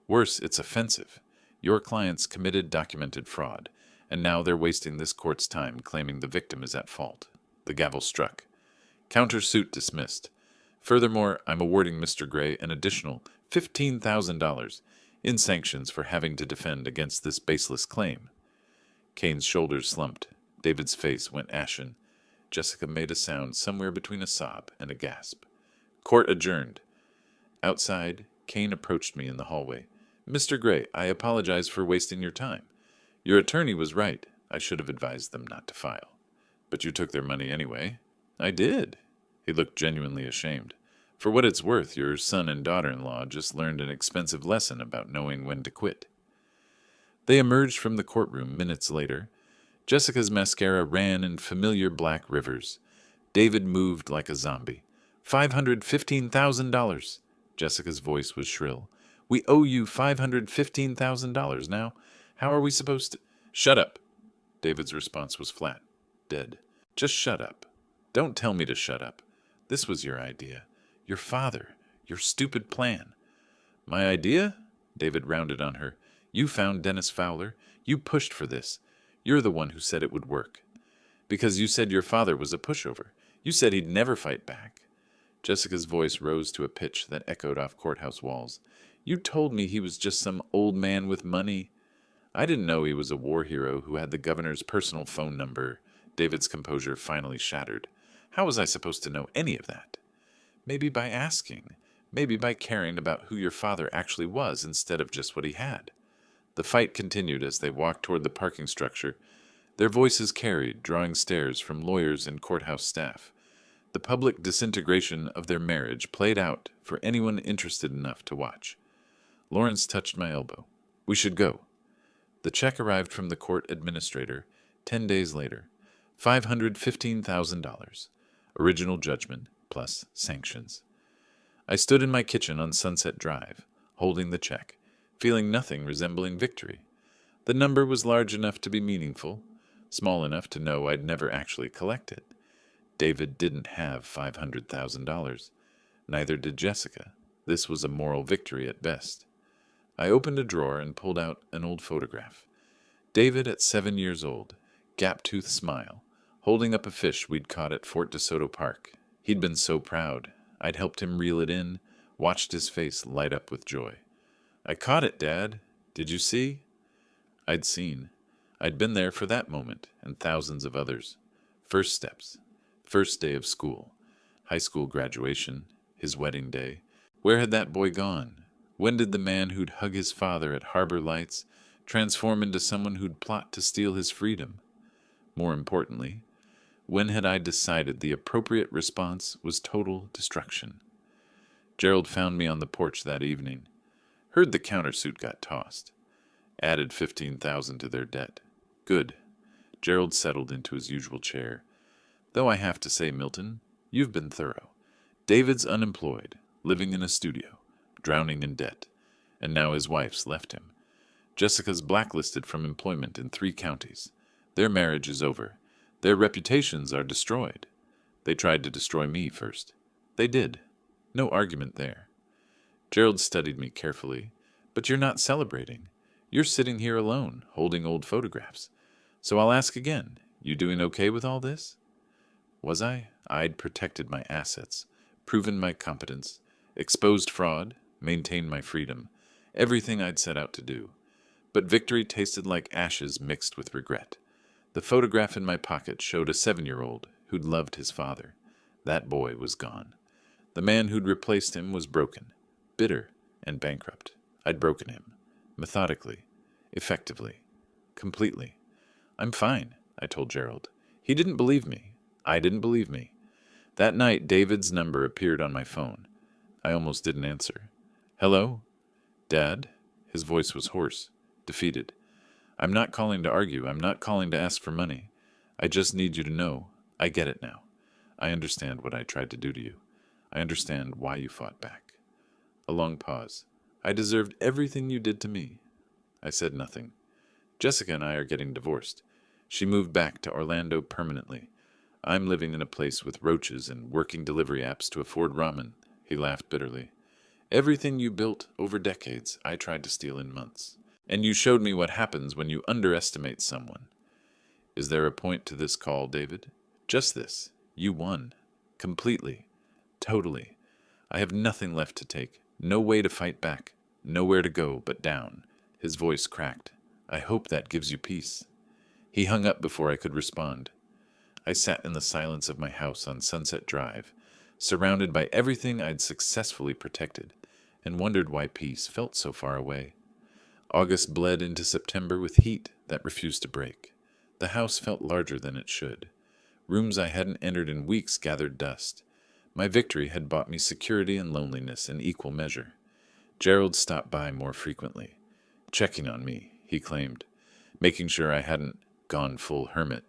Worse, it's offensive. Your clients committed documented fraud, and now they're wasting this court's time claiming the victim is at fault. The gavel struck. Countersuit dismissed. Furthermore, I'm awarding Mr. Gray an additional $15,000 in sanctions for having to defend against this baseless claim. Kane's shoulders slumped. David's face went ashen. Jessica made a sound somewhere between a sob and a gasp. Court adjourned. Outside, Kane approached me in the hallway. Mr. Gray, I apologize for wasting your time. Your attorney was right. I should have advised them not to file. But you took their money anyway. I did. He looked genuinely ashamed. For what it's worth, your son and daughter-in-law just learned an expensive lesson about knowing when to quit. They emerged from the courtroom minutes later. Jessica's mascara ran in familiar black rivers. David moved like a zombie. $515,000. Jessica's voice was shrill. We owe you $515,000 now. How are we supposed to... Shut up. David's response was flat. Dead. Just shut up. Don't tell me to shut up. This was your idea. Your father. Your stupid plan. My idea? David rounded on her. You found Dennis Fowler. You pushed for this. You're the one who said it would work. Because you said your father was a pushover. You said he'd never fight back. Jessica's voice rose to a pitch that echoed off courthouse walls. You told me he was just some old man with money. I didn't know he was a war hero who had the governor's personal phone number. David's composure finally shattered. How was I supposed to know any of that? Maybe by asking. Maybe by caring about who your father actually was instead of just what he had. The fight continued as they walked toward the parking structure. Their voices carried, drawing stares from lawyers and courthouse staff. The public disintegration of their marriage played out for anyone interested enough to watch. Lawrence touched my elbow. We should go. The check arrived from the court administrator 10 days later. $515,000. Original judgment plus sanctions. I stood in my kitchen on Sunset Drive, holding the check, feeling nothing resembling victory. The number was large enough to be meaningful, small enough to know I'd never actually collect it. David didn't have $500,000. Neither did Jessica. This was a moral victory at best. I opened a drawer and pulled out an old photograph. David at 7 years old, gap-toothed smile, holding up a fish we'd caught at Fort DeSoto Park. He'd been so proud. I'd helped him reel it in, watched his face light up with joy. I caught it, Dad. Did you see? I'd seen. I'd been there for that moment and thousands of others. First steps. First day of school. High school graduation, his wedding day. Where had that boy gone? When did the man who'd hug his father at Harbor Lights transform into someone who'd plot to steal his freedom? More importantly, when had I decided the appropriate response was total destruction? Gerald found me on the porch that evening. Heard the countersuit got tossed. Added 15,000 to their debt. Good. Gerald settled into his usual chair. Though I have to say, Milton, you've been thorough. David's unemployed, living in a studio, drowning in debt, and now his wife's left him. Jessica's blacklisted from employment in 3 counties. Their marriage is over. Their reputations are destroyed. They tried to destroy me first. They did. No argument there. Gerald studied me carefully. But you're not celebrating. You're sitting here alone, holding old photographs. So I'll ask again, you doing okay with all this? Was I? I'd protected my assets, proven my competence, exposed fraud, maintained my freedom, everything I'd set out to do. But victory tasted like ashes mixed with regret. The photograph in my pocket showed a 7-year-old who'd loved his father. That boy was gone. The man who'd replaced him was broken, bitter, and bankrupt. I'd broken him, methodically, effectively, completely. I'm fine, I told Gerald. He didn't believe me. I didn't believe me. That night, David's number appeared on my phone. I almost didn't answer. Hello? Dad? His voice was hoarse, defeated. I'm not calling to argue. I'm not calling to ask for money. I just need you to know. I get it now. I understand what I tried to do to you. I understand why you fought back. A long pause. I deserved everything you did to me. I said nothing. Jessica and I are getting divorced. She moved back to Orlando permanently. I'm living in a place with roaches and working delivery apps to afford ramen. He laughed bitterly. Everything you built over decades, I tried to steal in months. And you showed me what happens when you underestimate someone. Is there a point to this call, David? Just this. You won. Completely. Totally. I have nothing left to take. No way to fight back. Nowhere to go but down. His voice cracked. I hope that gives you peace. He hung up before I could respond. I sat in the silence of my house on Sunset Drive, surrounded by everything I'd successfully protected, and wondered why peace felt so far away. August bled into September with heat that refused to break. The house felt larger than it should. Rooms I hadn't entered in weeks gathered dust. My victory had bought me security and loneliness in equal measure. Gerald stopped by more frequently. Checking on me, he claimed, making sure I hadn't gone full hermit.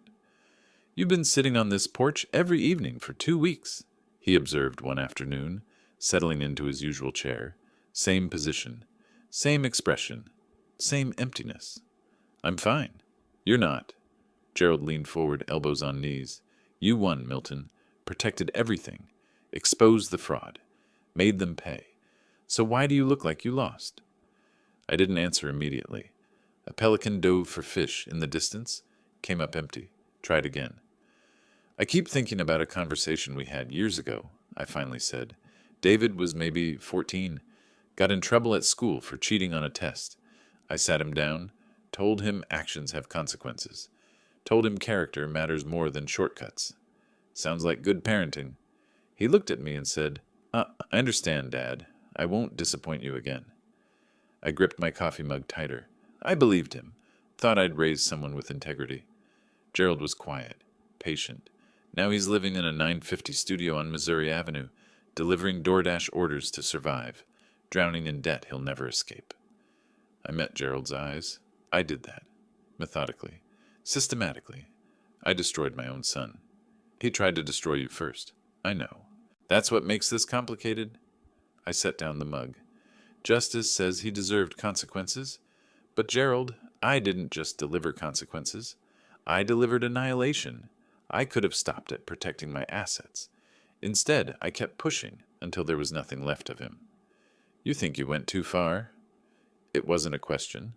You've been sitting on this porch every evening for 2 weeks, he observed one afternoon, settling into his usual chair. Same position, same expression, same emptiness. I'm fine. You're not. Gerald leaned forward, elbows on knees. You won, Milton. Protected everything. Exposed the fraud. Made them pay. So why do you look like you lost? I didn't answer immediately. A pelican dove for fish in the distance, came up empty. Tried again. I keep thinking about a conversation we had years ago, I finally said. David was maybe 14. Got in trouble at school for cheating on a test. I sat him down, told him actions have consequences. Told him character matters more than shortcuts. Sounds like good parenting. He looked at me and said, I understand, Dad. I won't disappoint you again. I gripped my coffee mug tighter. I believed him. Thought I'd raised someone with integrity. Gerald was quiet, patient. Now he's living in a 950 studio on Missouri Avenue, delivering DoorDash orders to survive, drowning in debt he'll never escape. I met Gerald's eyes. I did that. Methodically. Systematically. I destroyed my own son. He tried to destroy you first. I know. That's what makes this complicated. I set down the mug. Justice says he deserved consequences. But Gerald, I didn't just deliver consequences. I delivered annihilation. I could have stopped at protecting my assets. Instead, I kept pushing until there was nothing left of him. You think you went too far? It wasn't a question.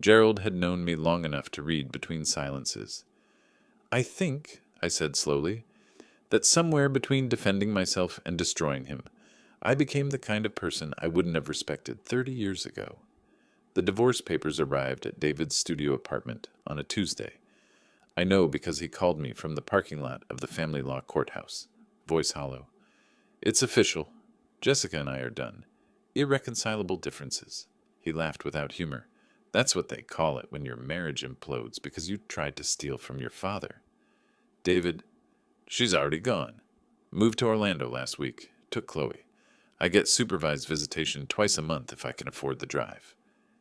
Gerald had known me long enough to read between silences. I think, I said slowly, that somewhere between defending myself and destroying him, I became the kind of person I wouldn't have respected 30 years ago. The divorce papers arrived at David's studio apartment on a Tuesday. I know because he called me from the parking lot of the family law courthouse, voice hollow. It's official. Jessica and I are done. Irreconcilable differences. He laughed without humor. That's what they call it when your marriage implodes because you tried to steal from your father. David, she's already gone. Moved to Orlando last week. Took Chloe. I get supervised visitation twice a month if I can afford the drive.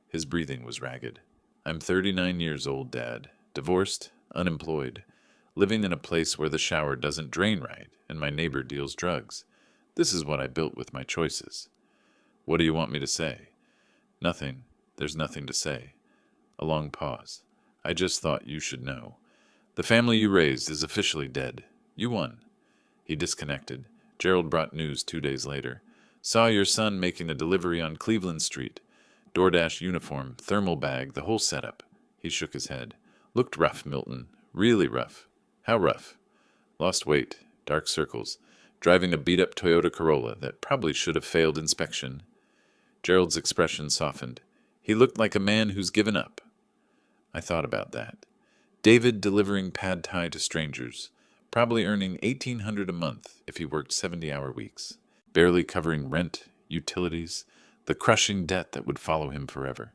His breathing was ragged. I'm 39 years old, Dad. Divorced, unemployed, living in a place where the shower doesn't drain right and my neighbor deals drugs. This is what I built with my choices. What do you want me to say? Nothing. There's nothing to say. A long pause. I just thought you should know. The family you raised is officially dead. You won. He disconnected. Gerald brought news 2 days later. Saw your son making a delivery on Cleveland Street. DoorDash uniform, thermal bag, the whole setup. He shook his head. Looked rough, Milton. Really rough. How rough? Lost weight, dark circles, driving a beat-up Toyota Corolla that probably should have failed inspection. Gerald's expression softened. He looked like a man who's given up. I thought about that. David delivering pad thai to strangers, probably earning $1,800 a month if he worked 70-hour weeks, barely covering rent, utilities, the crushing debt that would follow him forever.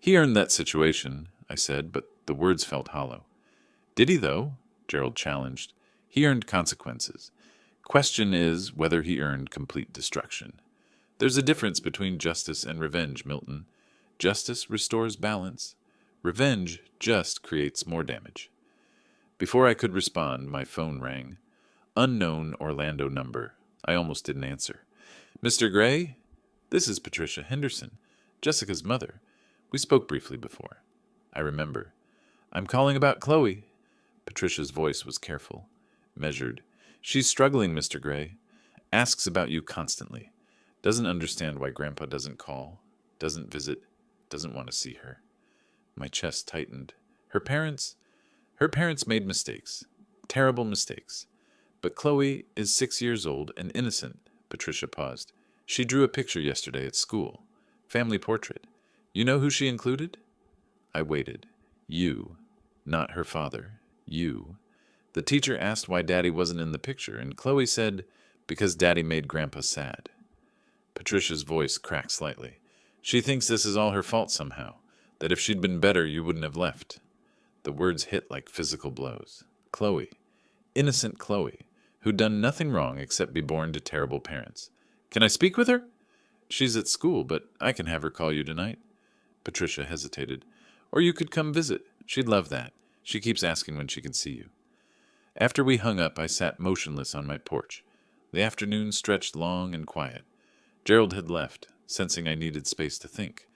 He earned that situation, I said, but the words felt hollow. Did he, though? Gerald challenged. He earned consequences. Question is whether he earned complete destruction. There's a difference between justice and revenge, Milton. Justice restores balance. Revenge just creates more damage. Before I could respond, my phone rang. Unknown Orlando number. I almost didn't answer. Mr. Gray? This is Patricia Henderson, Jessica's mother. We spoke briefly before. I remember. I'm calling about Chloe. Patricia's voice was careful, measured. She's struggling, Mr. Gray. Asks about you constantly. Doesn't understand why Grandpa doesn't call, doesn't visit, doesn't want to see her. My chest tightened. Her parents made mistakes. Terrible mistakes. But Chloe is 6 years old and innocent. Patricia paused. She drew a picture yesterday at school. Family portrait. You know who she included? I waited. You. Not her father. You. The teacher asked why Daddy wasn't in the picture, and Chloe said, because Daddy made Grandpa sad. Patricia's voice cracked slightly. She thinks this is all her fault somehow, that if she'd been better, you wouldn't have left. The words hit like physical blows. Chloe. Innocent Chloe, who'd done nothing wrong except be born to terrible parents. Can I speak with her? She's at school, but I can have her call you tonight. Patricia hesitated. Or you could come visit. She'd love that. She keeps asking when she can see you. After we hung up, I sat motionless on my porch. The afternoon stretched long and quiet. Gerald had left, sensing I needed space to think.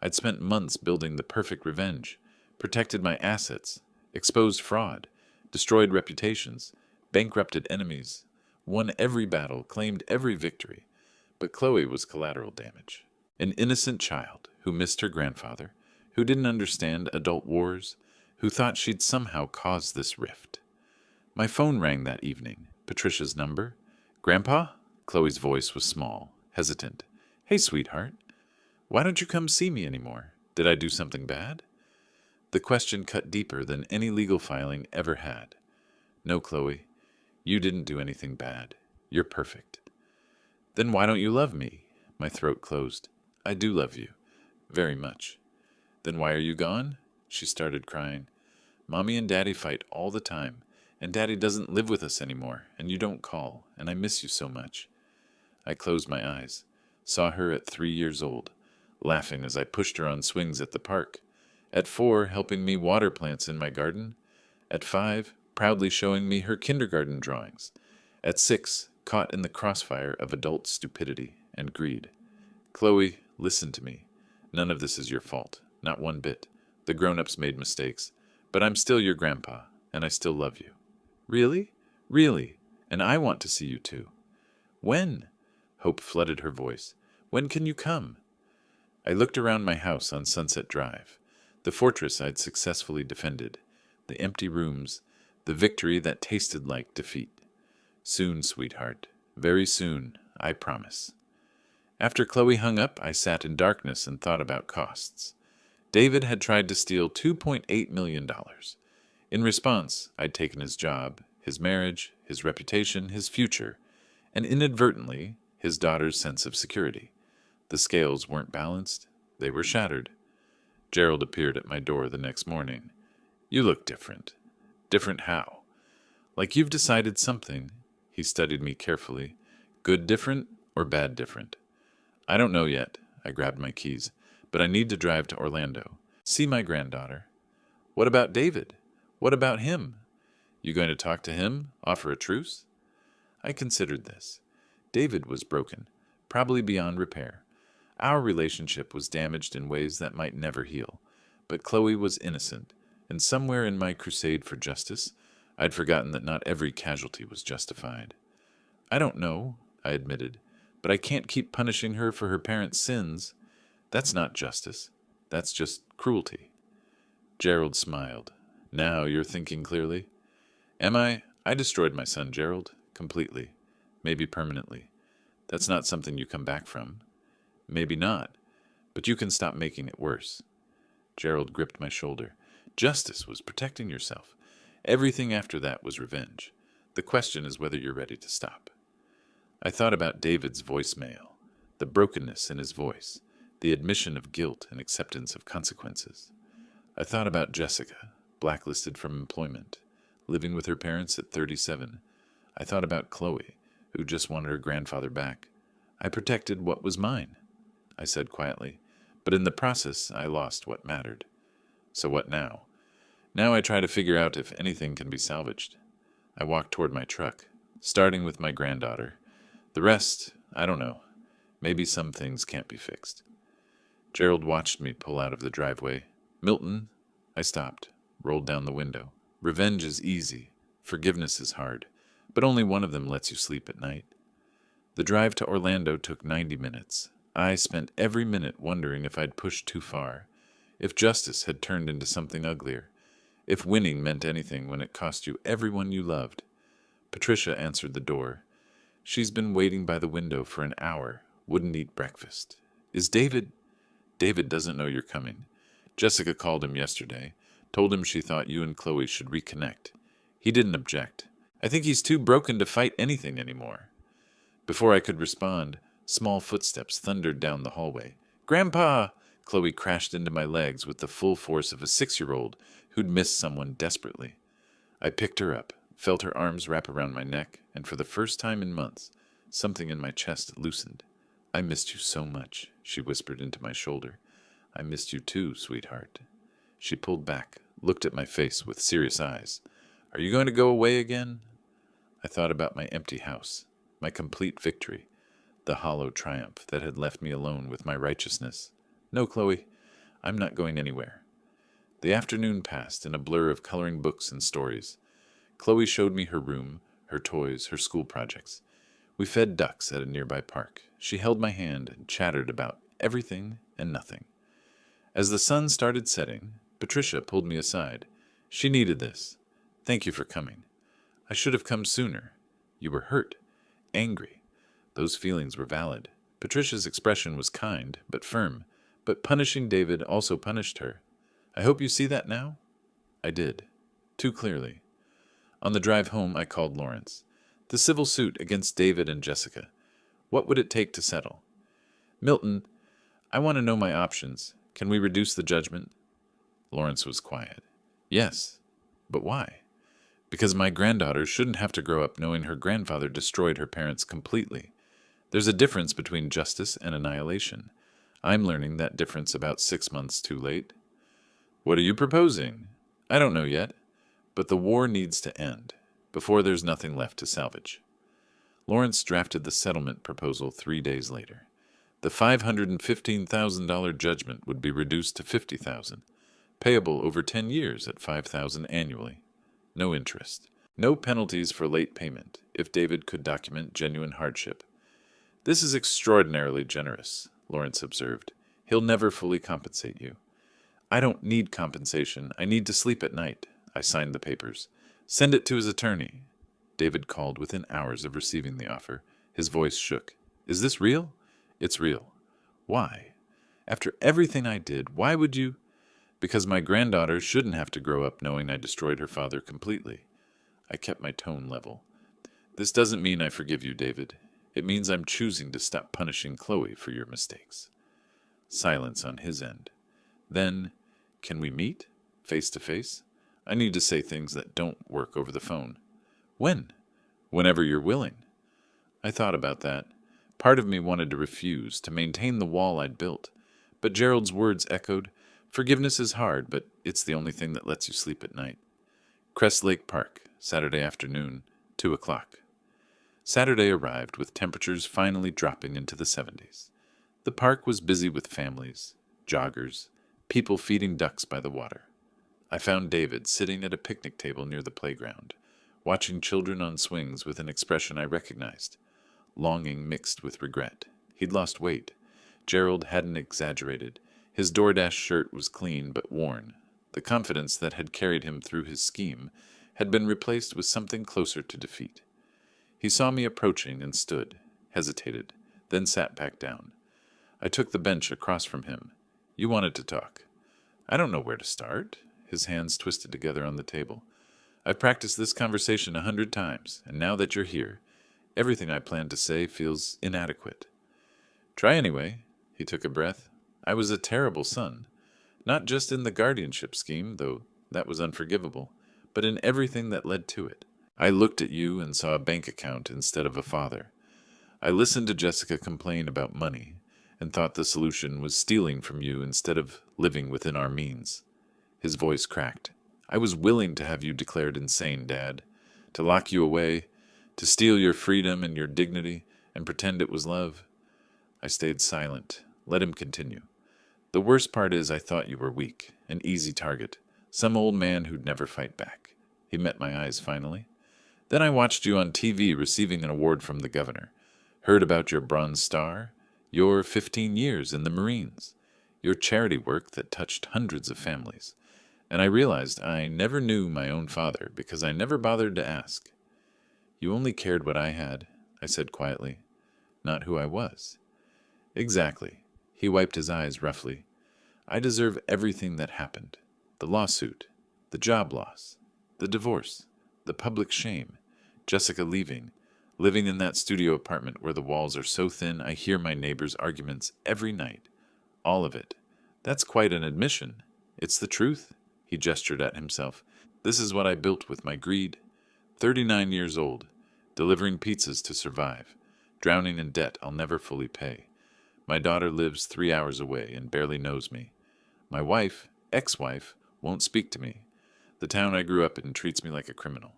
I'd spent months building the perfect revenge, protected my assets, exposed fraud, destroyed reputations, bankrupted enemies, won every battle, claimed every victory. But Chloe was collateral damage. An innocent child who missed her grandfather, who didn't understand adult wars, who thought she'd somehow caused this rift. My phone rang that evening. Patricia's number. Grandpa? Chloe's voice was small, hesitant. Hey, sweetheart. Why don't you come see me anymore? Did I do something bad? The question cut deeper than any legal filing ever had. No, Chloe. You didn't do anything bad. You're perfect. Then why don't you love me? My throat closed. I do love you. Very much. Then why are you gone? She started crying. Mommy and Daddy fight all the time, and Daddy doesn't live with us anymore, and you don't call, and I miss you so much. I closed my eyes, saw her at 3 years old, laughing as I pushed her on swings at the park. At 4, helping me water plants in my garden. At 5, proudly showing me her kindergarten drawings. At 6, caught in the crossfire of adult stupidity and greed. Chloe, listen to me. None of this is your fault, not one bit. The grown-ups made mistakes, but I'm still your grandpa, and I still love you. Really? Really. And I want to see you too. When? Hope flooded her voice. When can you come? I looked around my house on Sunset Drive, the fortress I'd successfully defended, the empty rooms, the victory that tasted like defeat. Soon, sweetheart. Very soon, I promise. After Chloe hung up, I sat in darkness and thought about costs. David had tried to steal $2.8 million. In response, I'd taken his job, his marriage, his reputation, his future, and inadvertently his daughter's sense of security. The scales weren't balanced, they were shattered. Gerald appeared at my door the next morning. "You look different." "Different how?" "Like you've decided something." He studied me carefully. "Good different or bad different?" "I don't know yet." I grabbed my keys. "But I need to drive to Orlando. See my granddaughter." "What about David? What about him?" "You going to talk to him? Offer a truce?" I considered this. David was broken, probably beyond repair. Our relationship was damaged in ways that might never heal. But Chloe was innocent, and somewhere in my crusade for justice, I'd forgotten that not every casualty was justified. "I don't know," I admitted, "but I can't keep punishing her for her parents' sins. That's not justice. That's just cruelty." Gerald smiled. "Now you're thinking clearly." "Am I? I destroyed my son, Gerald. Completely. Maybe permanently. That's not something you come back from." "Maybe not. But you can stop making it worse." Gerald gripped my shoulder. "Justice was protecting yourself. Everything after that was revenge. The question is whether you're ready to stop." I thought about David's voicemail, the brokenness in his voice, the admission of guilt and acceptance of consequences. I thought about Jessica, blacklisted from employment, living with her parents at 37. I thought about Chloe, who just wanted her grandfather back. I protected what was mine, I said quietly, but in the process I lost what mattered. So what now? Now I try to figure out if anything can be salvaged. I walk toward my truck, starting with my granddaughter. The rest, I don't know. Maybe some things can't be fixed. Gerald watched me pull out of the driveway. "Milton," I stopped, rolled down the window. "Revenge is easy. Forgiveness is hard. But only one of them lets you sleep at night." The drive to Orlando took 90 minutes. I spent every minute wondering if I'd pushed too far, if justice had turned into something uglier, if winning meant anything when it cost you everyone you loved. Patricia answered the door. She's been waiting by the window for an hour, wouldn't eat breakfast. "Is David—" "David doesn't know you're coming. Jessica called him yesterday, told him she thought you and Chloe should reconnect. He didn't object. I think he's too broken to fight anything anymore." Before I could respond, small footsteps thundered down the hallway. "Grandpa!" Chloe crashed into my legs with the full force of a 6-year-old who'd missed someone desperately. I picked her up, felt her arms wrap around my neck, and for the first time in months, something in my chest loosened. "I missed you so much," she whispered into my shoulder. "I missed you too, sweetheart." She pulled back, looked at my face with serious eyes. "Are you going to go away again?" I thought about my empty house, my complete victory, the hollow triumph that had left me alone with my righteousness. "No, Chloe, I'm not going anywhere." The afternoon passed in a blur of coloring books and stories. Chloe showed me her room, her toys, her school projects. We fed ducks at a nearby park. She held my hand and chattered about everything and nothing. As the sun started setting, Patricia pulled me aside. She needed this. "Thank you for coming. I should have come sooner. You were hurt, angry. Those feelings were valid." Patricia's expression was kind, but firm. But punishing David also punished her. "I hope you see that now?" I did. Too clearly. On the drive home, I called Lawrence. The civil suit against David and Jessica. What would it take to settle? "Milton, I want to know my options. Can we reduce the judgment?" Lawrence was quiet. "Yes. But why?" "Because my granddaughter shouldn't have to grow up knowing her grandfather destroyed her parents completely. There's a difference between justice and annihilation. I'm learning that difference about 6 months too late." "What are you proposing?" "I don't know yet. But the war needs to end, before there's nothing left to salvage." Lawrence drafted the settlement proposal 3 days later. The $515,000 judgment would be reduced to $50,000, payable over 10 years at $5,000 annually. No interest. No penalties for late payment, if David could document genuine hardship. "This is extraordinarily generous," Lawrence observed. "He'll never fully compensate you." "I don't need compensation. I need to sleep at night." I signed the papers. "Send it to his attorney." David called within hours of receiving the offer. His voice shook. "Is this real?" "It's real." "Why? After everything I did, why would you—" "Because my granddaughter shouldn't have to grow up knowing I destroyed her father completely." I kept my tone level. "This doesn't mean I forgive you, David. It means I'm choosing to stop punishing Chloe for your mistakes. Silence on his end. Then, can we meet? Face to face? I need to say things that don't work over the phone. When? Whenever you're willing. I thought about that. Part of me wanted to refuse, to maintain the wall I'd built. But Gerald's words echoed, "Forgiveness is hard, but it's the only thing that lets you sleep at night." Crest Lake Park, Saturday afternoon, 2 o'clock. Saturday arrived with temperatures finally dropping into the 70s. The park was busy with families, joggers, people feeding ducks by the water. I found David sitting at a picnic table near the playground, watching children on swings with an expression I recognized, longing mixed with regret. He'd lost weight. Gerald hadn't exaggerated. His DoorDash shirt was clean but worn. The confidence that had carried him through his scheme had been replaced with something closer to defeat. He saw me approaching and stood, hesitated, then sat back down. I took the bench across from him. "You wanted to talk." "I don't know where to start." His hands twisted together on the table. "I've practiced this conversation 100 times, and now that you're here, everything I planned to say feels inadequate." "Try anyway." He took a breath. "I was a terrible son. Not just in the guardianship scheme, though that was unforgivable, but in everything that led to it. I looked at you and saw a bank account instead of a father. I listened to Jessica complain about money and thought the solution was stealing from you instead of living within our means." His voice cracked. "I was willing to have you declared insane, Dad, to lock you away, to steal your freedom and your dignity and pretend it was love." I stayed silent. Let him continue. "The worst part is I thought you were weak, an easy target, some old man who'd never fight back." He met my eyes finally. "Then I watched you on TV receiving an award from the governor, heard about your Bronze Star, your 15 years in the Marines, your charity work that touched hundreds of families, and I realized I never knew my own father because I never bothered to ask." "You only cared what I had," I said quietly, "not who I was." "Exactly." He wiped his eyes roughly. "I deserve everything that happened. The lawsuit, the job loss, the divorce, the public shame, Jessica leaving, living in that studio apartment where the walls are so thin I hear my neighbors' arguments every night. All of it. That's quite an admission. It's the truth." He gestured at himself. "This is what I built with my greed. 39 years old, delivering pizzas to survive, drowning in debt I'll never fully pay. My daughter lives 3 hours away and barely knows me. My wife, ex-wife, won't speak to me. The town I grew up in treats me like a criminal."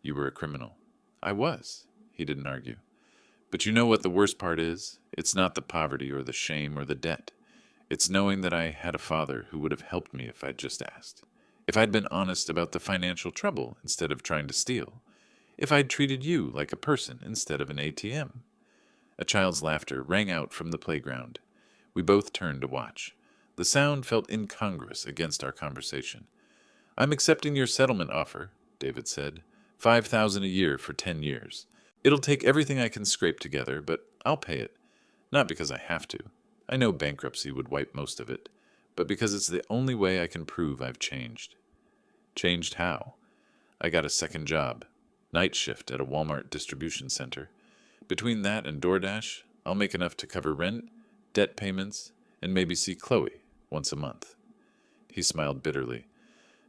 "You were a criminal." "I was." He didn't argue. "But you know what the worst part is? It's not the poverty or the shame or the debt. It's knowing that I had a father who would have helped me if I'd just asked. If I'd been honest about the financial trouble instead of trying to steal. If I'd treated you like a person instead of an ATM." A child's laughter rang out from the playground. We both turned to watch. The sound felt incongruous against our conversation. "I'm accepting your settlement offer," David said. $5,000 a year for 10 years. It'll take everything I can scrape together, but I'll pay it. Not because I have to. I know bankruptcy would wipe most of it, but because it's the only way I can prove I've changed." "Changed how?" "I got a second job. Night shift at a Walmart distribution center. Between that and DoorDash, I'll make enough to cover rent, debt payments, and maybe see Chloe once a month." He smiled bitterly.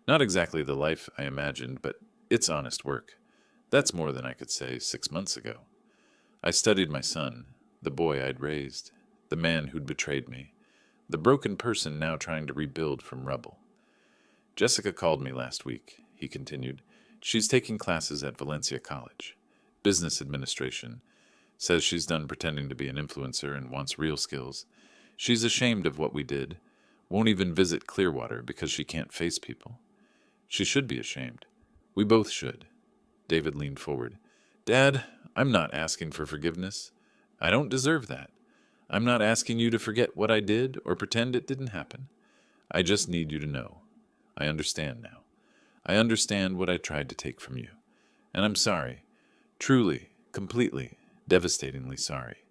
"Not exactly the life I imagined, but it's honest work. That's more than I could say 6 months ago. I studied my son, the boy I'd raised, the man who'd betrayed me, the broken person now trying to rebuild from rubble. Jessica called me last week," he continued. "She's taking classes at Valencia College. Business administration. Says she's done pretending to be an influencer and wants real skills. She's ashamed of what we did. Won't even visit Clearwater because she can't face people. She should be ashamed. We both should." David leaned forward. "Dad, I'm not asking for forgiveness. I don't deserve that. I'm not asking you to forget what I did or pretend it didn't happen. I just need you to know. I understand now. I understand what I tried to take from you. And I'm sorry. Truly, completely, devastatingly sorry."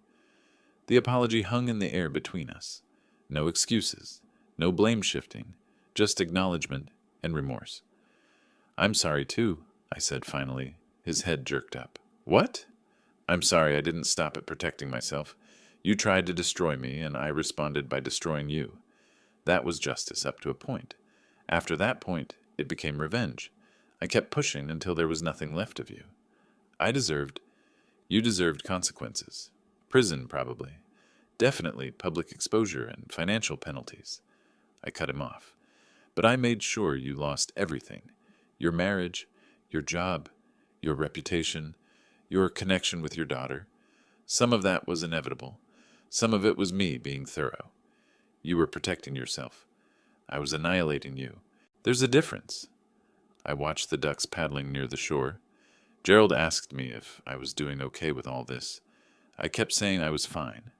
The apology hung in the air between us. No excuses, no blame shifting, just acknowledgement and remorse. "I'm sorry too," I said finally. His head jerked up. "What?" I'm sorry I didn't stop at protecting myself. You tried to destroy me, and I responded by destroying you. That was justice up to a point. After that point, it became revenge. I kept pushing until there was nothing left of you. You deserved consequences. Prison, probably. Definitely public exposure and financial penalties. I cut him off. But I made sure you lost everything. Your marriage, your job, your reputation, your connection with your daughter. Some of that was inevitable. Some of it was me being thorough. You were protecting yourself. I was annihilating you. There's a difference. I watched the ducks paddling near the shore. Gerald asked me if I was doing okay with all this. I kept saying I was fine,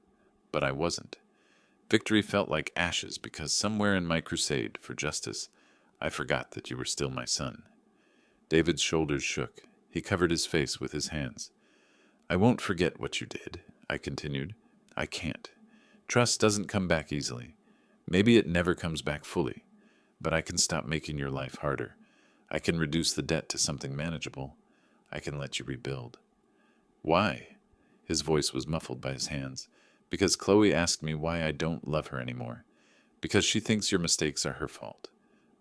but I wasn't. Victory felt like ashes because somewhere in my crusade for justice, I forgot that you were still my son. David's shoulders shook. He covered his face with his hands. I won't forget what you did, I continued. I can't. Trust doesn't come back easily. Maybe it never comes back fully, but I can stop making your life harder. I can reduce the debt to something manageable. I can let you rebuild. Why? His voice was muffled by his hands. Because Chloe asked me why I don't love her anymore. Because she thinks your mistakes are her fault.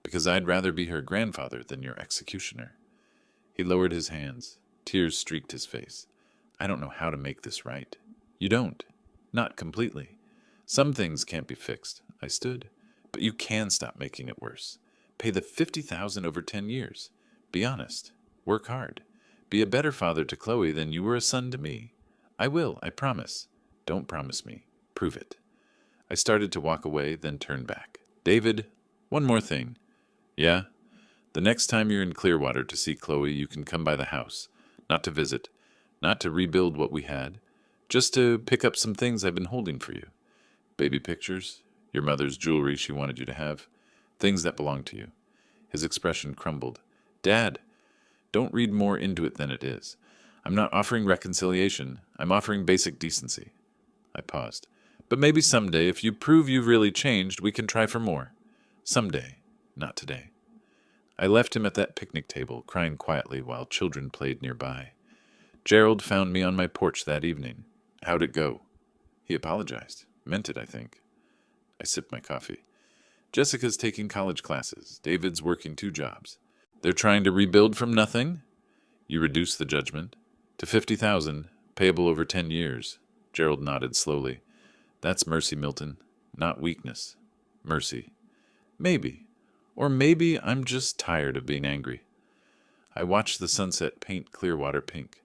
Because I'd rather be her grandfather than your executioner. He lowered his hands. Tears streaked his face. I don't know how to make this right. You don't. Not completely. Some things can't be fixed. I stood. But you can stop making it worse. Pay the $50,000 over 10 years. Be honest. Work hard. Be a better father to Chloe than you were a son to me. I will, I promise. Don't promise me. Prove it. I started to walk away, then turned back. David, one more thing. Yeah? The next time you're in Clearwater to see Chloe, you can come by the house. Not to visit. Not to rebuild what we had. Just to pick up some things I've been holding for you. Baby pictures. Your mother's jewelry she wanted you to have. Things that belong to you. His expression crumbled. Dad, don't read more into it than it is. I'm not offering reconciliation. I'm offering basic decency. I paused. But maybe someday, if you prove you've really changed, we can try for more. Someday, not today. I left him at that picnic table, crying quietly while children played nearby. Gerald found me on my porch that evening. How'd it go? He apologized. Meant it, I think. I sipped my coffee. Jessica's taking college classes. David's working 2 jobs. They're trying to rebuild from nothing? You reduced the judgment to $50,000, payable over 10 years. Gerald nodded slowly. That's mercy, Milton. Not weakness. Mercy. Maybe. Or maybe I'm just tired of being angry. I watched the sunset paint Clearwater pink.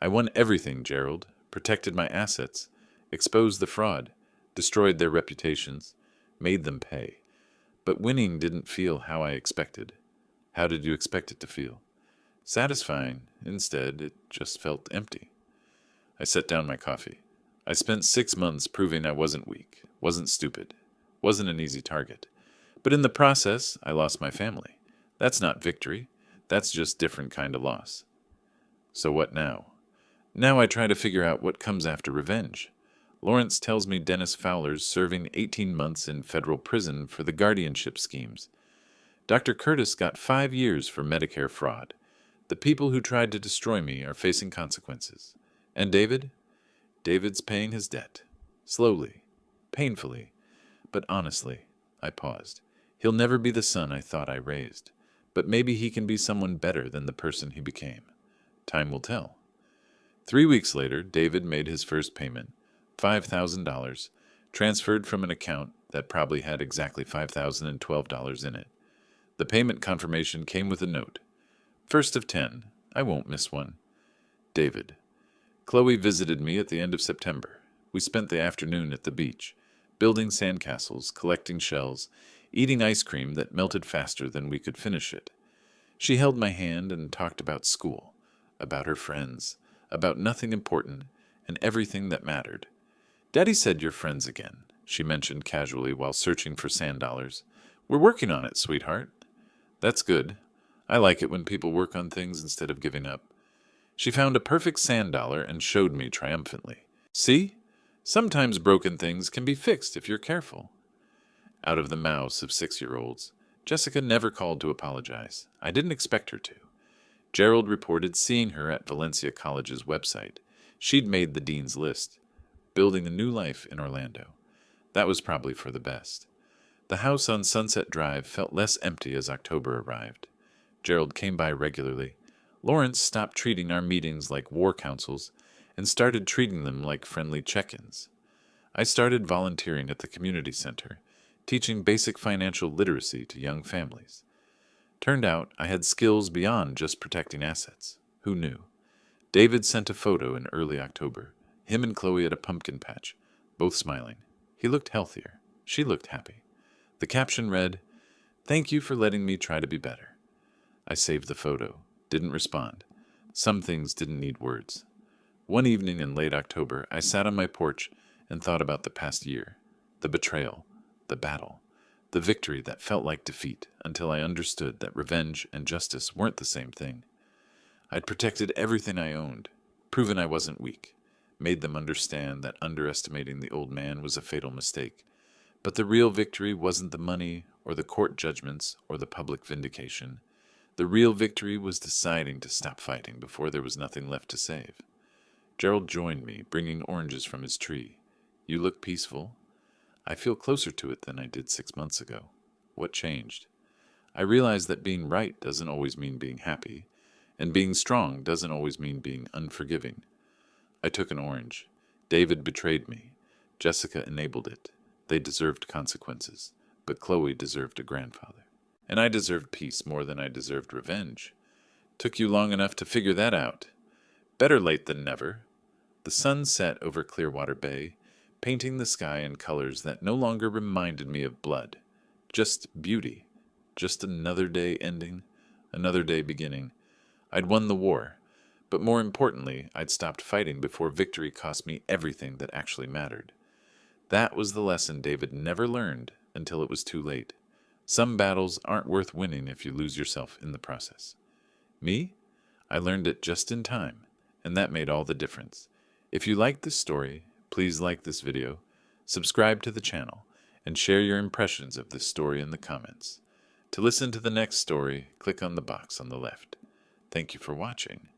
I won everything, Gerald. Protected my assets. Exposed the fraud. Destroyed their reputations. Made them pay. But winning didn't feel how I expected. How did you expect it to feel? Satisfying. Instead, it just felt empty. I set down my coffee. I spent 6 months proving I wasn't weak, wasn't stupid, wasn't an easy target. But in the process, I lost my family. That's not victory. That's just different kind of loss. So what now? Now I try to figure out what comes after revenge. Lawrence tells me Dennis Fowler's serving 18 months in federal prison for the guardianship schemes. Dr. Curtis got 5 years for Medicare fraud. The people who tried to destroy me are facing consequences. And David? David's paying his debt. Slowly. Painfully. But honestly, I paused. He'll never be the son I thought I raised. But maybe he can be someone better than the person he became. Time will tell. 3 weeks later, David made his first payment, $5,000, transferred from an account that probably had exactly $5,012 in it. The payment confirmation came with a note. First of 10. I won't miss one. David. Chloe visited me at the end of September. We spent the afternoon at the beach, building sandcastles, collecting shells, eating ice cream that melted faster than we could finish it. She held my hand and talked about school, about her friends, about nothing important and everything that mattered. Daddy said you're friends again, she mentioned casually while searching for sand dollars. We're working on it, sweetheart. That's good. I like it when people work on things instead of giving up. She found a perfect sand dollar and showed me triumphantly. See? Sometimes broken things can be fixed if you're careful. Out of the mouths of 6-year-olds, Jessica never called to apologize. I didn't expect her to. Gerald reported seeing her at Valencia College's website. She'd made the dean's list, building a new life in Orlando. That was probably for the best. The house on Sunset Drive felt less empty as October arrived. Gerald came by regularly. Lawrence stopped treating our meetings like war councils and started treating them like friendly check-ins. I started volunteering at the community center, teaching basic financial literacy to young families. Turned out I had skills beyond just protecting assets. Who knew? David sent a photo in early October, him and Chloe at a pumpkin patch, both smiling. He looked healthier. She looked happy. The caption read, "Thank you for letting me try to be better." I saved the photo, didn't respond. Some things didn't need words. One evening in late October, I sat on my porch and thought about the past year, the betrayal, the battle, the victory that felt like defeat until I understood that revenge and justice weren't the same thing. I'd protected everything I owned, proven I wasn't weak, made them understand that underestimating the old man was a fatal mistake. But the real victory wasn't the money or the court judgments or the public vindication. The real victory was deciding to stop fighting before there was nothing left to save. Gerald joined me, bringing oranges from his tree. "You look peaceful." I feel closer to it than I did 6 months ago. What changed? I realized that being right doesn't always mean being happy, and being strong doesn't always mean being unforgiving. I took an orange. David betrayed me. Jessica enabled it. They deserved consequences, but Chloe deserved a grandfather. And I deserved peace more than I deserved revenge. Took you long enough to figure that out. Better late than never. The sun set over Clearwater Bay, painting the sky in colors that no longer reminded me of blood. Just beauty. Just another day ending, another day beginning. I'd won the war, but more importantly, I'd stopped fighting before victory cost me everything that actually mattered. That was the lesson David never learned until it was too late. Some battles aren't worth winning if you lose yourself in the process. Me? I learned it just in time, and that made all the difference. If you liked this story, please like this video, subscribe to the channel, and share your impressions of this story in the comments. To listen to the next story, click on the box on the left. Thank you for watching.